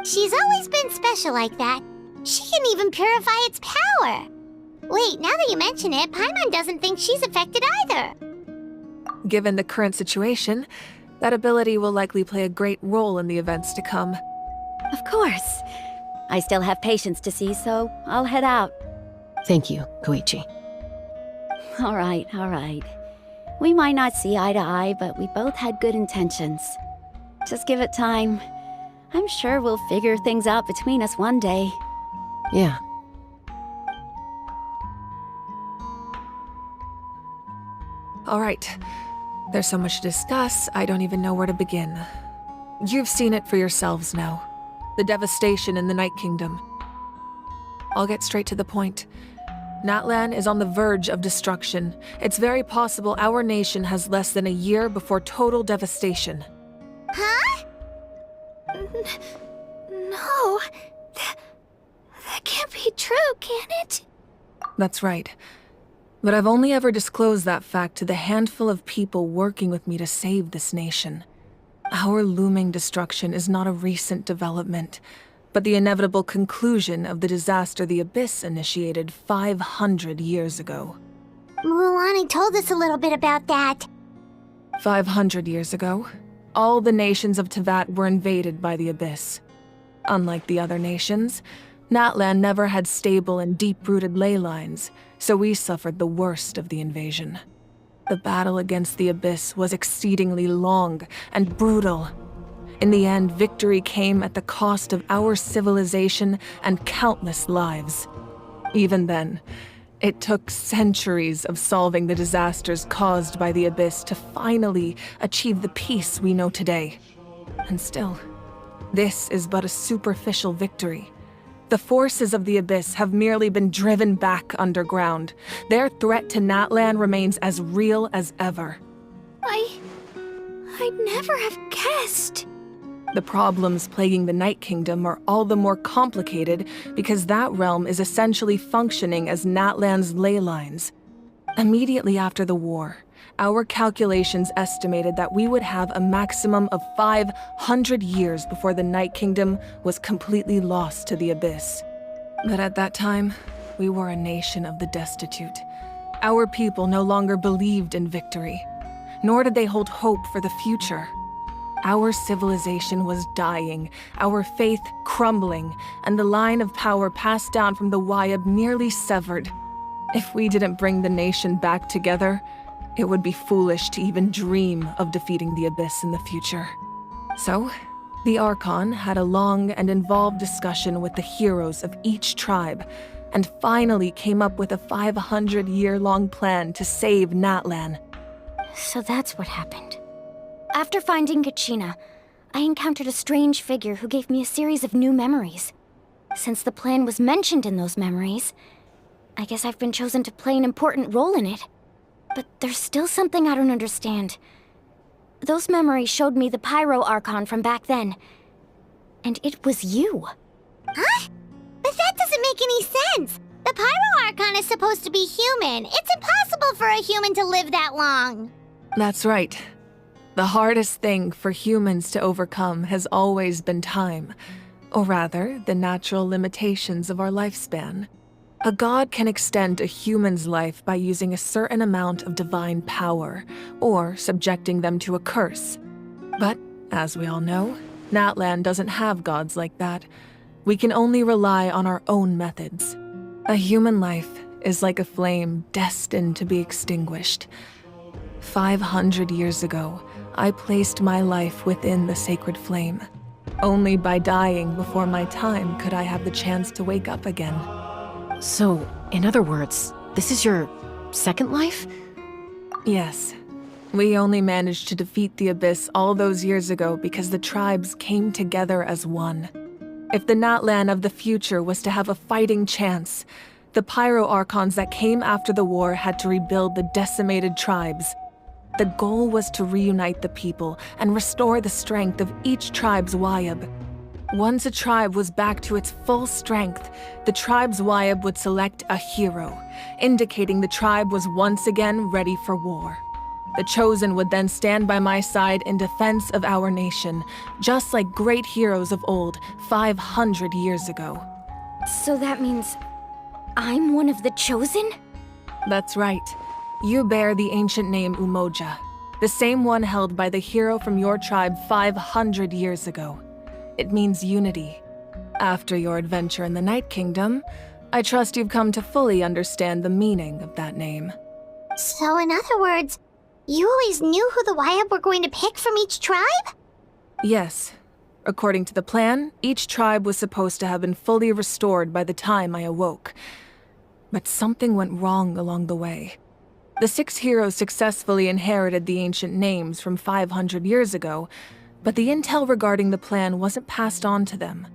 She's always been special like that. She can even purify its power. Wait, now that you mention it, Paimon doesn't think she's affected either. Given the current situation, that ability will likely play a great role in the events to come. Of course. I still have patients to see, so I'll head out. Thank you, Koichi. All right, all right. We might not see eye to eye, but we both had good intentions. Just give it time. I'm sure we'll figure things out between us one day. Yeah. All right. There's so much to discuss, I don't even know where to begin. You've seen it for yourselves now. The devastation in the Night Kingdom. I'll get straight to the point. NATLAN is on the verge of destruction. It's very possible our nation has less than a year before total devastation. Huh? No. That can't be true, can it? That's right. But I've only ever disclosed that fact to the handful of people working with me to save this nation. Our looming destruction is not a recent development, but the inevitable conclusion of the disaster the Abyss initiated 500 years ago. Mualani told us a little bit about that. 500 years ago, all the nations of Teyvat were invaded by the Abyss. Unlike the other nations, NATLAN never had stable and deep-rooted ley lines, so we suffered the worst of the invasion. The battle against the Abyss was exceedingly long and brutal. In the end, victory came at the cost of our civilization and countless lives. Even then, it took centuries of solving the disasters caused by the Abyss to finally achieve the peace we know today. And still, this is but a superficial victory. The forces of the Abyss have merely been driven back underground. Their threat to NATLAN remains as real as ever. I'd never have guessed. The problems plaguing the Night Kingdom are all the more complicated because that realm is essentially functioning as NATLAN's ley lines. Immediately after the war, our calculations estimated that we would have a maximum of 500 years before the Night Kingdom was completely lost to the Abyss. But at that time, we were a nation of the destitute. Our people no longer believed in victory, nor did they hold hope for the future. Our civilization was dying, our faith crumbling, and the line of power passed down from the Wayab nearly severed. If we didn't bring the nation back together, it would be foolish to even dream of defeating the Abyss in the future. So, the Archon had a long and involved discussion with the heroes of each tribe, and finally came up with a 500-year-long plan to save NATLAN. So that's what happened. After finding Kachina, I encountered a strange figure who gave me a series of new memories. Since the plan was mentioned in those memories, I guess I've been chosen to play an important role in it. But there's still something I don't understand. Those memories showed me the Pyro Archon from back then. And it was you. Huh? But that doesn't make any sense. The Pyro Archon is supposed to be human. It's impossible for a human to live that long. That's right. The hardest thing for humans to overcome has always been time. Or rather, the natural limitations of our lifespan. A god can extend a human's life by using a certain amount of divine power, or subjecting them to a curse. But, as we all know, NATLAN doesn't have gods like that. We can only rely on our own methods. A human life is like a flame destined to be extinguished. 500 years ago, I placed my life within the sacred flame. Only by dying before my time could I have the chance to wake up again. So, in other words, this is your second life? Yes. We only managed to defeat the Abyss all those years ago because the tribes came together as one. If the NATLAN of the future was to have a fighting chance, the Pyro Archons that came after the war had to rebuild the decimated tribes. The goal was to reunite the people and restore the strength of each tribe's Wayab. Once a tribe was back to its full strength, the tribe's Wayab would select a hero, indicating the tribe was once again ready for war. The Chosen would then stand by my side in defense of our nation, just like great heroes of old 500 years ago. So that means I'm one of the Chosen? That's right. You bear the ancient name Umoja, the same one held by the hero from your tribe 500 years ago. It means unity. After your adventure in the Night Kingdom, I trust you've come to fully understand the meaning of that name. So in other words, you always knew who the Wayab were going to pick from each tribe? Yes. According to the plan, each tribe was supposed to have been fully restored by the time I awoke. But something went wrong along the way. The 6 heroes successfully inherited the ancient names from 500 years ago, but the intel regarding the plan wasn't passed on to them.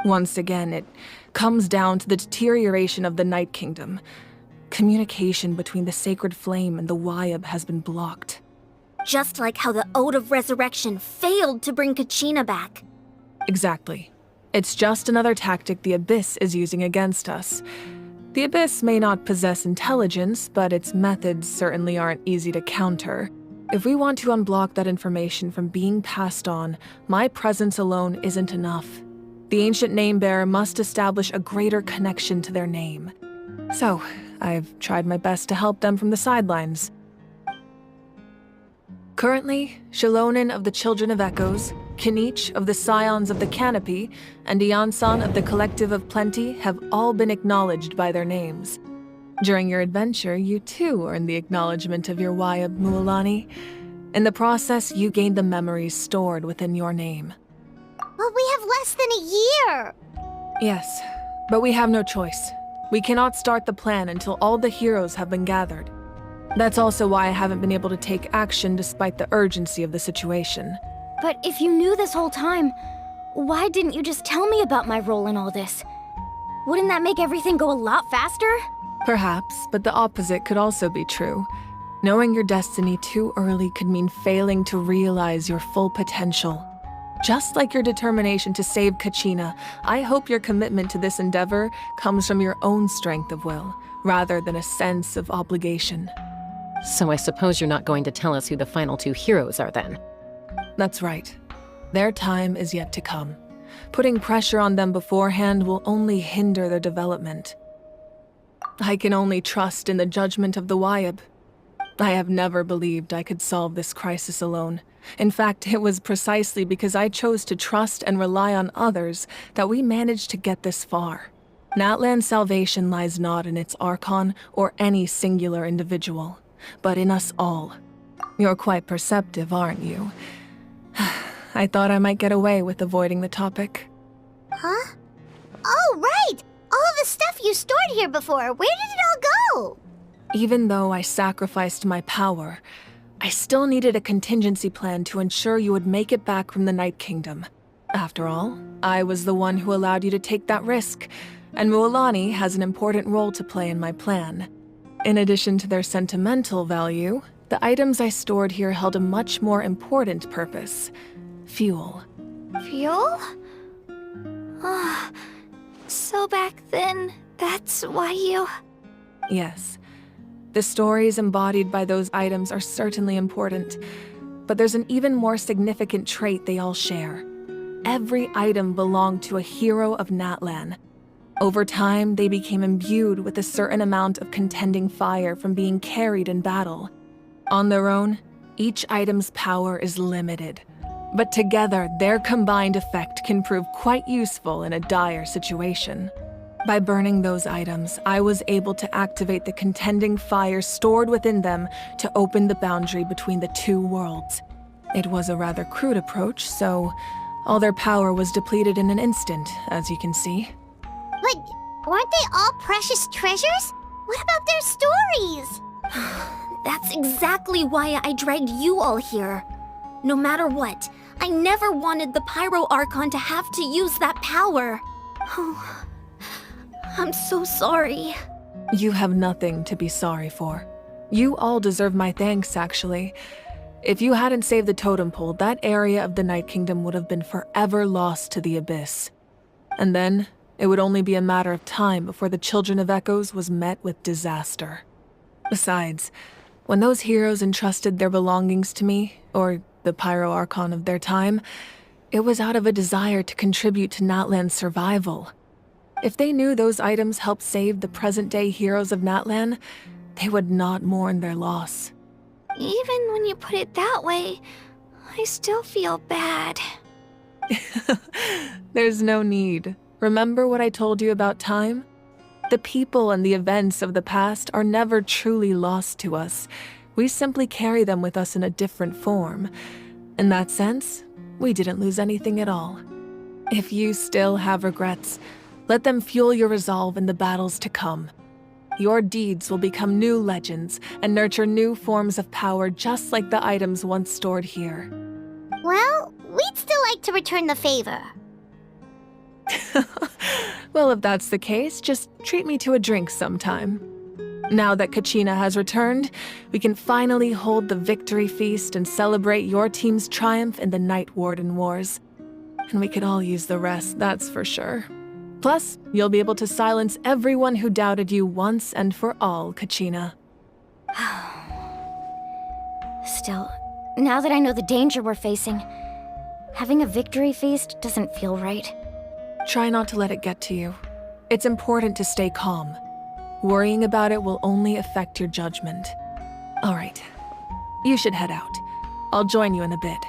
Once again, it comes down to the deterioration of the Night Kingdom. Communication between the Sacred Flame and the Wayab has been blocked. Just like how the Ode of Resurrection failed to bring Kachina back. Exactly. It's just another tactic the Abyss is using against us. The Abyss may not possess intelligence, but its methods certainly aren't easy to counter. If we want to unblock that information from being passed on, my presence alone isn't enough. The ancient name-bearer must establish a greater connection to their name. So, I've tried my best to help them from the sidelines. Currently, Shalonin of the Children of Echoes, Kinich of the Scions of the Canopy, and Iansan of the Collective of Plenty have all been acknowledged by their names. During your adventure, you too earned the acknowledgement of your Wayab, Mualani. In the process, you gained the memories stored within your name. But we have less than a year! Yes, but we have no choice. We cannot start the plan until all the heroes have been gathered. That's also why I haven't been able to take action despite the urgency of the situation. But if you knew this whole time, why didn't you just tell me about my role in all this? Wouldn't that make everything go a lot faster? Perhaps, but the opposite could also be true. Knowing your destiny too early could mean failing to realize your full potential. Just like your determination to save Kachina, I hope your commitment to this endeavor comes from your own strength of will, rather than a sense of obligation. So I suppose you're not going to tell us who the final 2 heroes are then? That's right. Their time is yet to come. Putting pressure on them beforehand will only hinder their development. I can only trust in the judgment of the Wayab. I have never believed I could solve this crisis alone. In fact, it was precisely because I chose to trust and rely on others that we managed to get this far. NATLAN's salvation lies not in its Archon or any singular individual, but in us all. You're quite perceptive, aren't you? I thought I might get away with avoiding the topic. Huh? Oh, right! All of the stuff you stored here before, where did it all go? Even though I sacrificed my power, I still needed a contingency plan to ensure you would make it back from the Night Kingdom. After all, I was the one who allowed you to take that risk, and Mualani has an important role to play in my plan. In addition to their sentimental value, the items I stored here held a much more important purpose: fuel. Fuel? Ah, so back then, that's why you... Yes. The stories embodied by those items are certainly important, but there's an even more significant trait they all share. Every item belonged to a hero of NATLAN. Over time, they became imbued with a certain amount of contending fire from being carried in battle. On their own, each item's power is limited, but together, their combined effect can prove quite useful in a dire situation. By burning those items, I was able to activate the contending fire stored within them to open the boundary between the two worlds. It was a rather crude approach, so all their power was depleted in an instant, as you can see. But weren't they all precious treasures? What about their stories? That's exactly why I dragged you all here. No matter what, I never wanted the Pyro Archon to have to use that power. Oh, I'm so sorry. You have nothing to be sorry for. You all deserve my thanks, actually. If you hadn't saved the totem pole, that area of the Night Kingdom would have been forever lost to the Abyss. And then, it would only be a matter of time before the Children of Echoes was met with disaster. Besides, when those heroes entrusted their belongings to me, or the Pyro Archon of their time, it was out of a desire to contribute to NATLAN's survival. If they knew those items helped save the present-day heroes of NATLAN, they would not mourn their loss. Even when you put it that way, I still feel bad. There's no need. Remember what I told you about time? The people and the events of the past are never truly lost to us. We simply carry them with us in a different form. In that sense, we didn't lose anything at all. If you still have regrets, let them fuel your resolve in the battles to come. Your deeds will become new legends and nurture new forms of power just like the items once stored here. Well, we'd still like to return the favor. Well, if that's the case, just treat me to a drink sometime. Now that Kachina has returned, we can finally hold the victory feast and celebrate your team's triumph in the Night Warden Wars. And we could all use the rest, that's for sure. Plus, you'll be able to silence everyone who doubted you once and for all, Kachina. Still, now that I know the danger we're facing, having a victory feast doesn't feel right. Try not to let it get to you. It's important to stay calm. Worrying about it will only affect your judgment. All right, you should head out. I'll join you in a bit.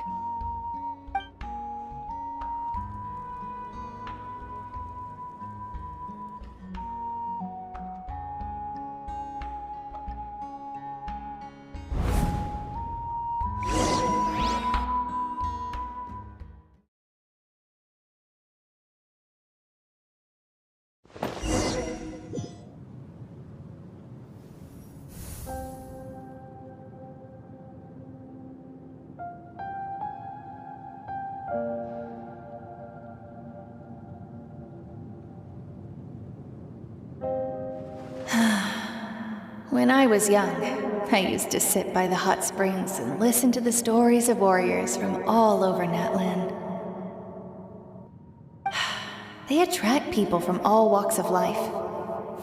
When I was young, I used to sit by the hot springs and listen to the stories of warriors from all over NATLAN. They attract people from all walks of life.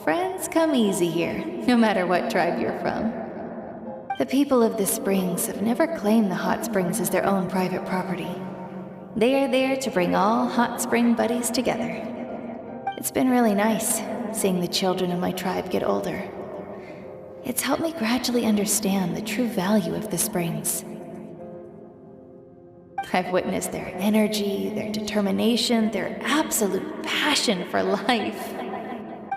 Friends come easy here, no matter what tribe you're from. The people of the springs have never claimed the hot springs as their own private property. They are there to bring all hot spring buddies together. It's been really nice, seeing the children of my tribe get older. It's helped me gradually understand the true value of the springs. I've witnessed their energy, their determination, their absolute passion for life.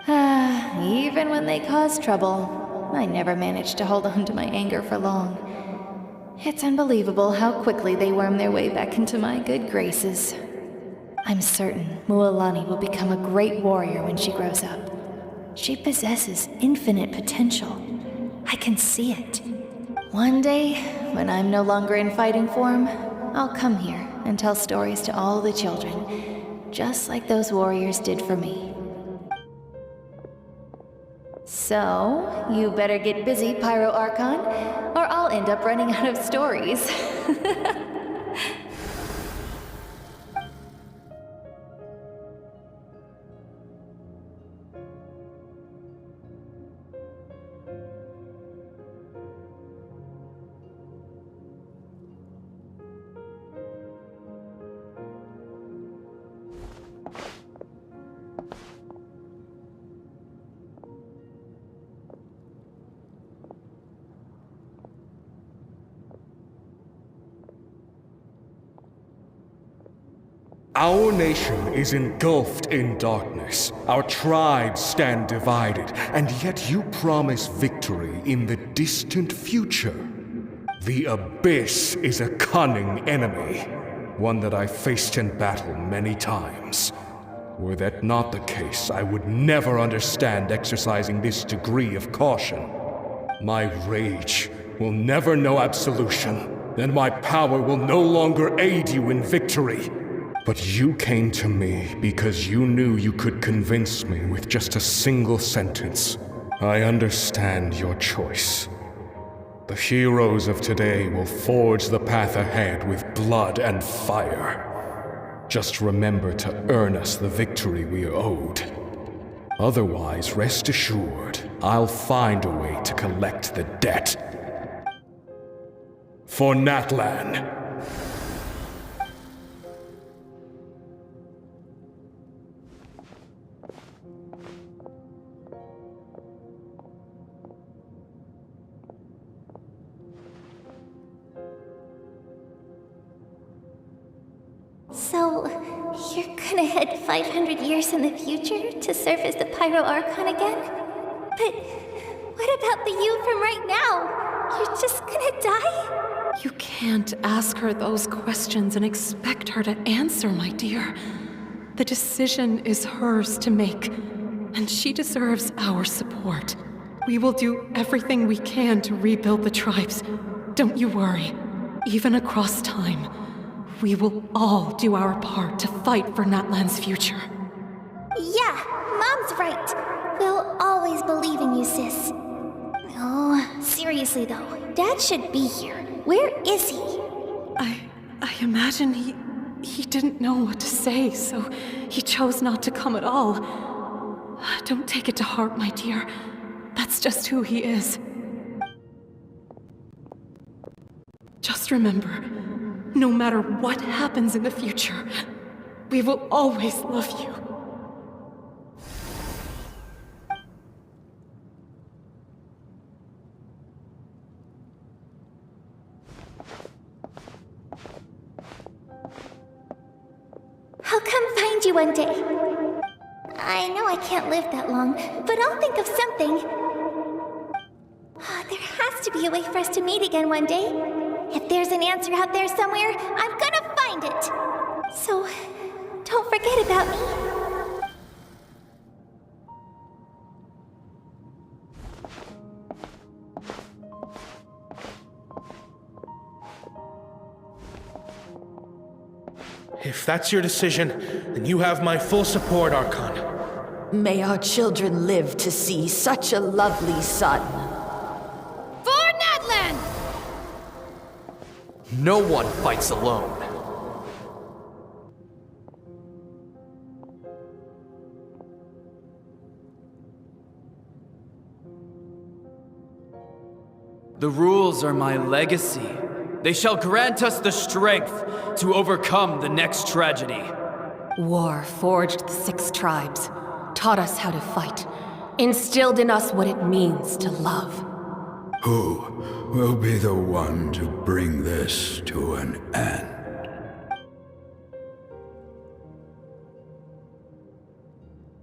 Even when they cause trouble, I never managed to hold on to my anger for long. It's unbelievable how quickly they worm their way back into my good graces. I'm certain Mualani will become a great warrior when she grows up. She possesses infinite potential. I can see it. One day, when I'm no longer in fighting form, I'll come here and tell stories to all the children, just like those warriors did for me. So, you better get busy, Pyro Archon, or I'll end up running out of stories. Our nation is engulfed in darkness. Our tribes stand divided, and yet you promise victory in the distant future. The Abyss is a cunning enemy, one that I faced in battle many times. Were that not the case, I would never understand exercising this degree of caution. My rage will never know absolution, and my power will no longer aid you in victory. But you came to me because you knew you could convince me with just a single sentence. I understand your choice. The heroes of today will forge the path ahead with blood and fire. Just remember to earn us the victory we are owed. Otherwise, rest assured, I'll find a way to collect the debt. For NATLAN. So, you're gonna head 500 years in the future to serve as the Pyro Archon again? But what about the you from right now? You're just gonna die? You can't ask her those questions and expect her to answer, my dear. The decision is hers to make, and she deserves our support. We will do everything we can to rebuild the tribes. Don't you worry. Even across time, we will all do our part to fight for NATLAN's future. Yeah, Mom's right. We'll always believe in you, sis. Oh, seriously though, Dad should be here. Where is he? I imagine he didn't know what to say, so he chose not to come at all. Don't take it to heart, my dear. That's just who he is. Just remember, no matter what happens in the future, we will always love you. I'll come find you one day. I know I can't live that long, but I'll think of something. There has to be a way for us to meet again one day. If there's an answer out there somewhere, I'm gonna find it. So, don't forget about me. If that's your decision, then you have my full support, Archon. May our children live to see such a lovely son. For NATLAN! No one fights alone. The rules are my legacy. They shall grant us the strength to overcome the next tragedy. War forged the 6 tribes, taught us how to fight, instilled in us what it means to love. Who will be the one to bring this to an end?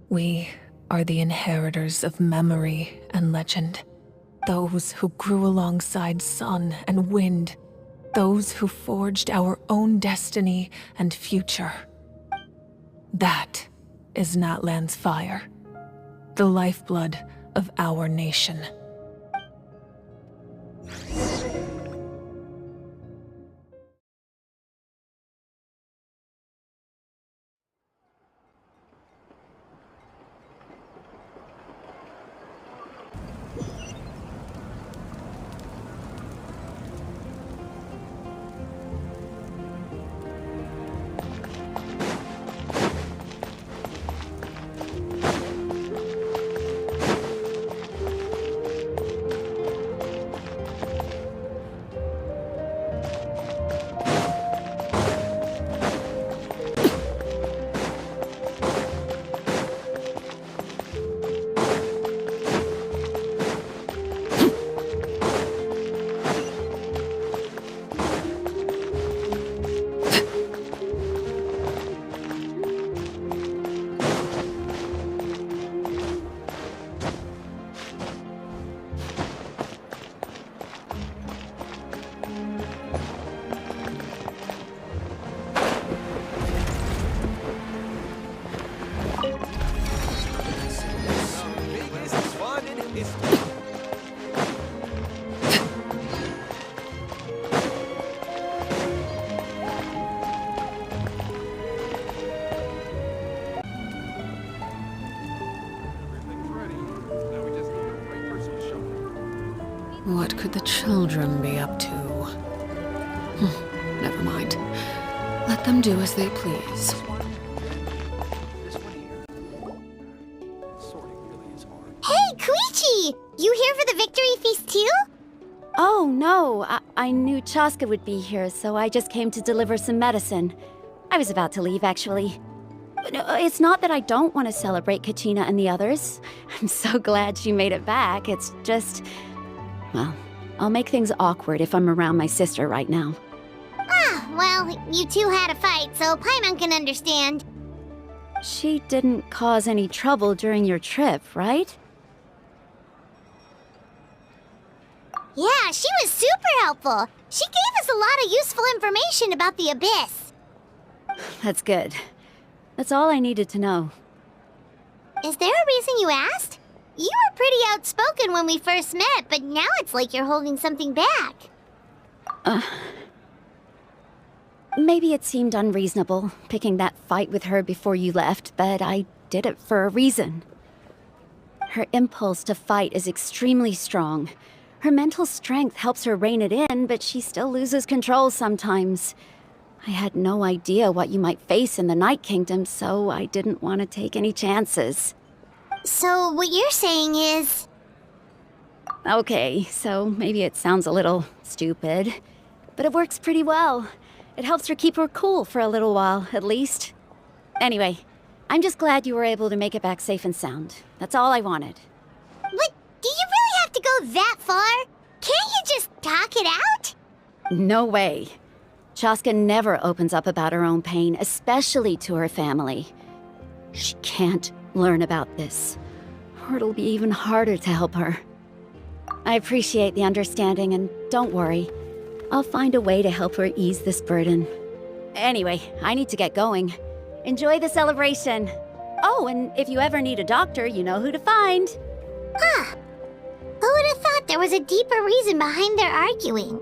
We are the inheritors of memory and legend. Those who grew alongside sun and wind. Those who forged our own destiny and future. That is NATLAN's fire, the lifeblood of our nation. What could the children be up to? Never mind. Let them do as they please. Hey, Koichi! You here for the victory feast too? Oh, no. I knew Chaska would be here, so I just came to deliver some medicine. I was about to leave, actually. No, it's not that I don't want to celebrate Kachina and the others. I'm so glad she made it back. It's just... Well, I'll make things awkward if I'm around my sister right now. Ah, well, you two had a fight, so Paimon can understand. She didn't cause any trouble during your trip, right? Yeah, she was super helpful. She gave us a lot of useful information about the Abyss. That's good. That's all I needed to know. Is there a reason you asked? You were pretty outspoken when we first met, but now it's like you're holding something back. Maybe it seemed unreasonable, picking that fight with her before you left, but I did it for a reason. Her impulse to fight is extremely strong. Her mental strength helps her rein it in, but she still loses control sometimes. I had no idea what you might face in the Night Kingdom, so I didn't want to take any chances. So what you're saying is... Okay, so maybe it sounds a little stupid, but it works pretty well. It helps her keep her cool for a little while, at least. Anyway, I'm just glad you were able to make it back safe and sound. That's all I wanted. But do you really have to go that far? Can't you just talk it out? No way. Chaska never opens up about her own pain, especially to her family. She can't learn about this, or it'll be even harder to help her. I appreciate the understanding, and don't worry. I'll find a way to help her ease this burden. Anyway, I need to get going. Enjoy the celebration. Oh, and if you ever need a doctor, you know who to find. Huh. Who would have thought there was a deeper reason behind their arguing?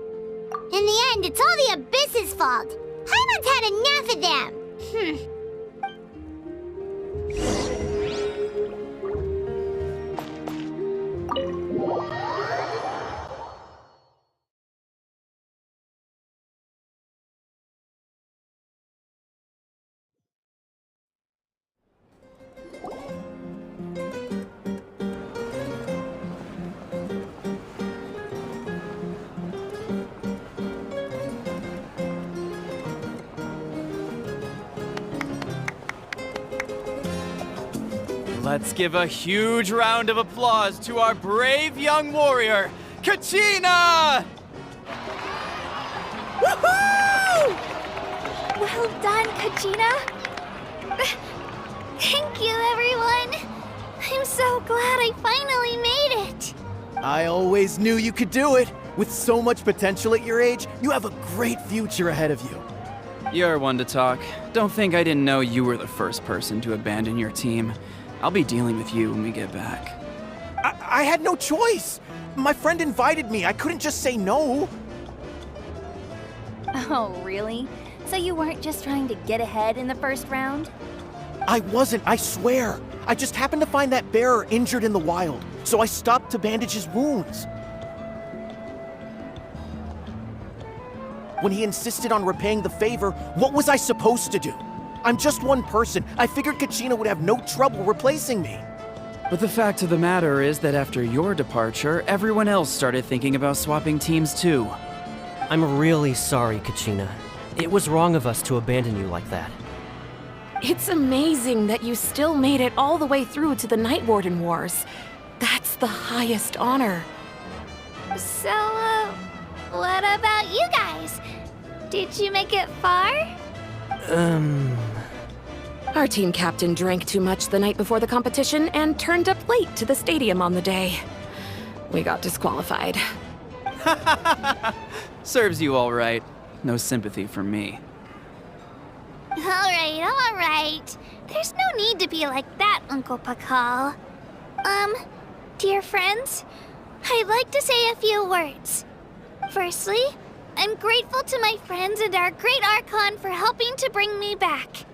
In the end, it's all the Abyss's fault. Paimon's had enough of them. Let's give a huge round of applause to our brave young warrior, Kachina! Woohoo! Well done, Kachina. Thank you, everyone. I'm so glad I finally made it. I always knew you could do it. With so much potential at your age, you have a great future ahead of you. You're one to talk. Don't think I didn't know you were the first person to abandon your team. I'll be dealing with you when we get back. I had no choice. My friend invited me. I couldn't just say no. Oh, really? So you weren't just trying to get ahead in the first round? I wasn't, I swear. I just happened to find that bearer injured in the wild, so I stopped to bandage his wounds. When he insisted on repaying the favor, what was I supposed to do? I'm just one person. I figured Kachina would have no trouble replacing me. But the fact of the matter is that after your departure, everyone else started thinking about swapping teams too. I'm really sorry, Kachina. It was wrong of us to abandon you like that. It's amazing that you still made it all the way through to the Night Warden Wars. That's the highest honor. So, what about you guys? Did you make it far? Our team captain drank too much the night before the competition and turned up late to the stadium on the day. We got disqualified. Serves you all right. No sympathy from me. All right. There's no need to be like that, Uncle Pakal. Dear friends, I'd like to say a few words. Firstly, I'm grateful to my friends and our great Archon for helping to bring me back.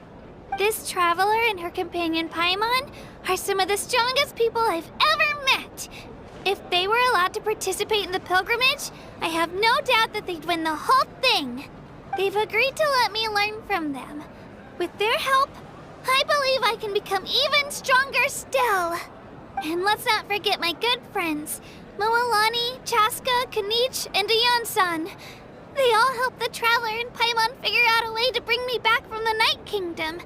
This traveler and her companion Paimon are some of the strongest people I've ever met. If they were allowed to participate in the pilgrimage, I have no doubt that they'd win the whole thing. They've agreed to let me learn from them. With their help, I believe I can become even stronger still. And let's not forget my good friends, Mualani, Chaska, Kanich, and Aeon-san. They all helped the Traveler and Paimon figure out a way to bring me back from the Night Kingdom.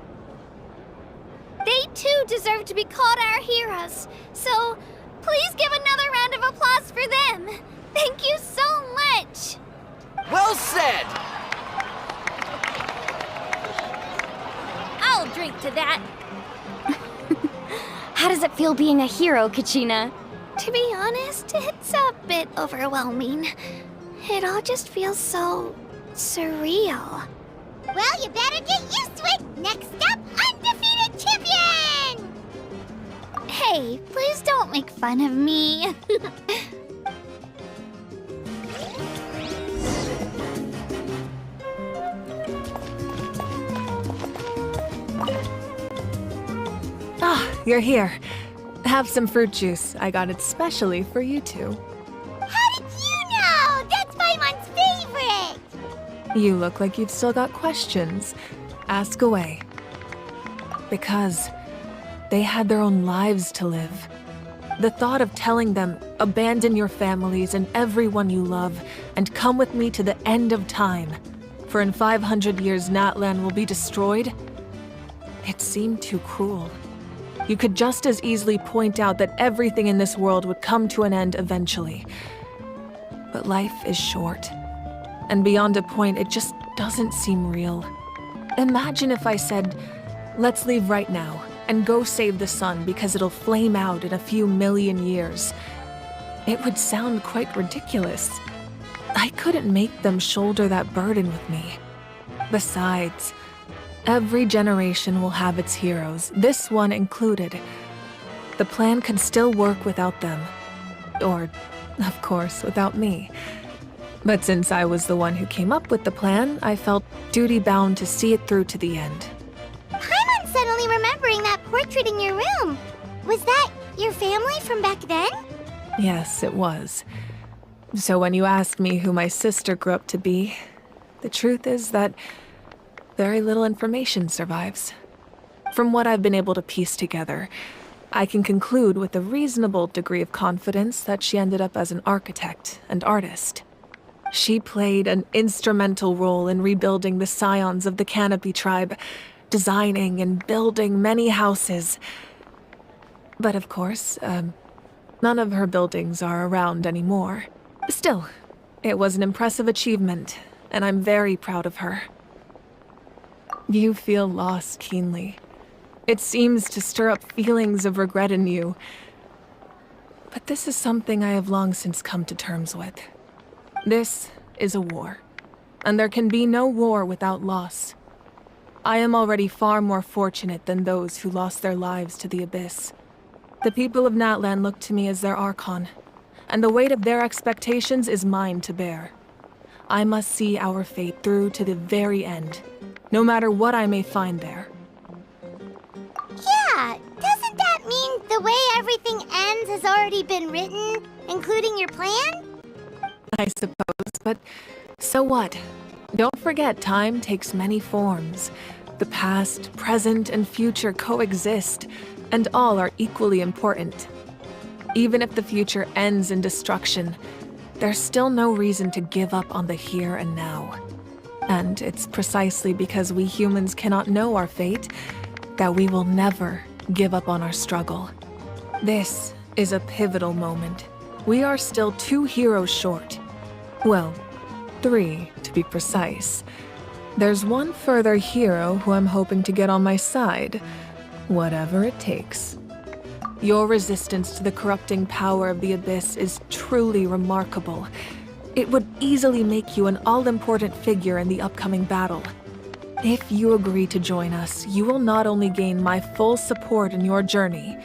They too deserve to be called our heroes, so please give another round of applause for them. Thank you so much. Well said! I'll drink to that. How does it feel being a hero, Kachina? To be honest, it's a bit overwhelming. It all just feels so surreal. Well, you better get used to it. Next up, undefeated champion! Hey, please don't make fun of me. Ah, you're here. Have some fruit juice. I got it specially for you two. How did you know? That's Paimon's favorite! You look like you've still got questions. Ask away. Because they had their own lives to live. The thought of telling them, abandon your families and everyone you love, and come with me to the end of time, for in 500 years Natlan will be destroyed, it seemed too cruel. You could just as easily point out that everything in this world would come to an end eventually. But life is short. And beyond a point, it just doesn't seem real. Imagine if I said, let's leave right now and go save the sun because it'll flame out in a few million years. It would sound quite ridiculous. I couldn't make them shoulder that burden with me. Besides, every generation will have its heroes, this one included. The plan could still work without them. Or, of course, without me. But since I was the one who came up with the plan, I felt duty-bound to see it through to the end. Paimon's suddenly remembering that portrait in your room. Was that your family from back then? Yes, it was. So when you asked me who my sister grew up to be, the truth is that very little information survives. From what I've been able to piece together, I can conclude with a reasonable degree of confidence that she ended up as an architect and artist. She played an instrumental role in rebuilding the scions of the Canopy tribe, designing and building many houses. But of course, none of her buildings are around anymore. Still, it was an impressive achievement, and I'm very proud of her. You feel loss keenly. It seems to stir up feelings of regret in you. But this is something I have long since come to terms with. This is a war, and there can be no war without loss. I am already far more fortunate than those who lost their lives to the Abyss. The people of Natlan look to me as their Archon, and the weight of their expectations is mine to bear. I must see our fate through to the very end, no matter what I may find there. Yeah, doesn't that mean the way everything ends has already been written, including your plan? I suppose, but so what? Don't forget, time takes many forms. The past, present, and future coexist, and all are equally important. Even if the future ends in destruction, there's still no reason to give up on the here and now. And it's precisely because we humans cannot know our fate that we will never give up on our struggle. This is a pivotal moment. We are still 2 heroes short. Well, 3 to be precise. There's one further hero who I'm hoping to get on my side, whatever it takes. Your resistance to the corrupting power of the Abyss is truly remarkable. It would easily make you an all-important figure in the upcoming battle. If you agree to join us, you will not only gain my full support in your journey,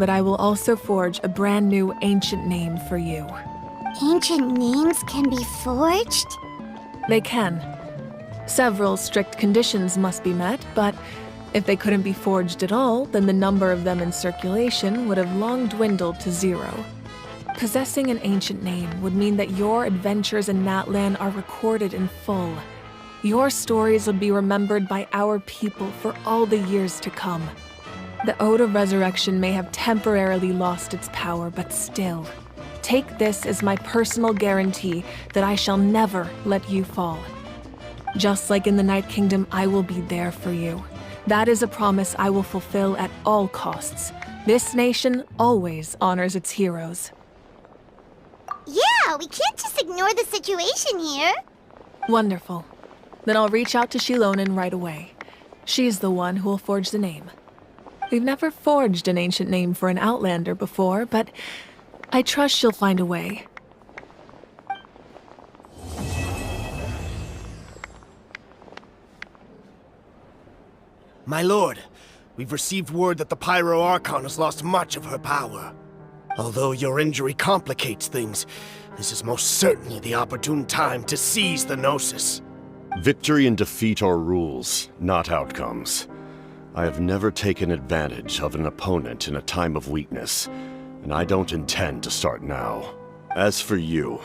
but I will also forge a brand new ancient name for you. Ancient names can be forged? They can. Several strict conditions must be met, but if they couldn't be forged at all, then the number of them in circulation would have long dwindled to 0. Possessing an ancient name would mean that your adventures in NATLAN are recorded in full. Your stories would be remembered by our people for all the years to come. The Ode of Resurrection may have temporarily lost its power, but still, take this as my personal guarantee that I shall never let you fall. Just like in the Night Kingdom, I will be there for you. That is a promise I will fulfill at all costs. This nation always honors its heroes. Yeah, we can't just ignore the situation here. Wonderful. Then I'll reach out to Shilonen right away. She's the one who will forge the name. We've never forged an ancient name for an Outlander before, but I trust she'll find a way. My lord, we've received word that the Pyro Archon has lost much of her power. Although your injury complicates things, this is most certainly the opportune time to seize the Gnosis. Victory and defeat are rules, not outcomes. I have never taken advantage of an opponent in a time of weakness, and I don't intend to start now. As for you,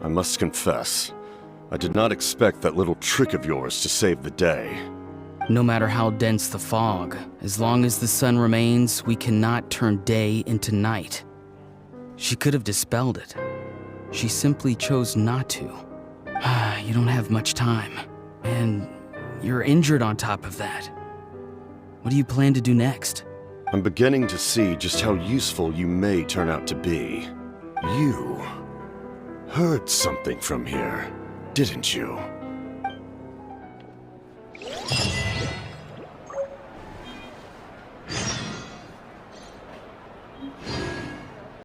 I must confess, I did not expect that little trick of yours to save the day. No matter how dense the fog, as long as the sun remains, we cannot turn day into night. She could have dispelled it. She simply chose not to. You don't have much time, and you're injured on top of that. What do you plan to do next? I'm beginning to see just how useful you may turn out to be. You heard something from here, didn't you?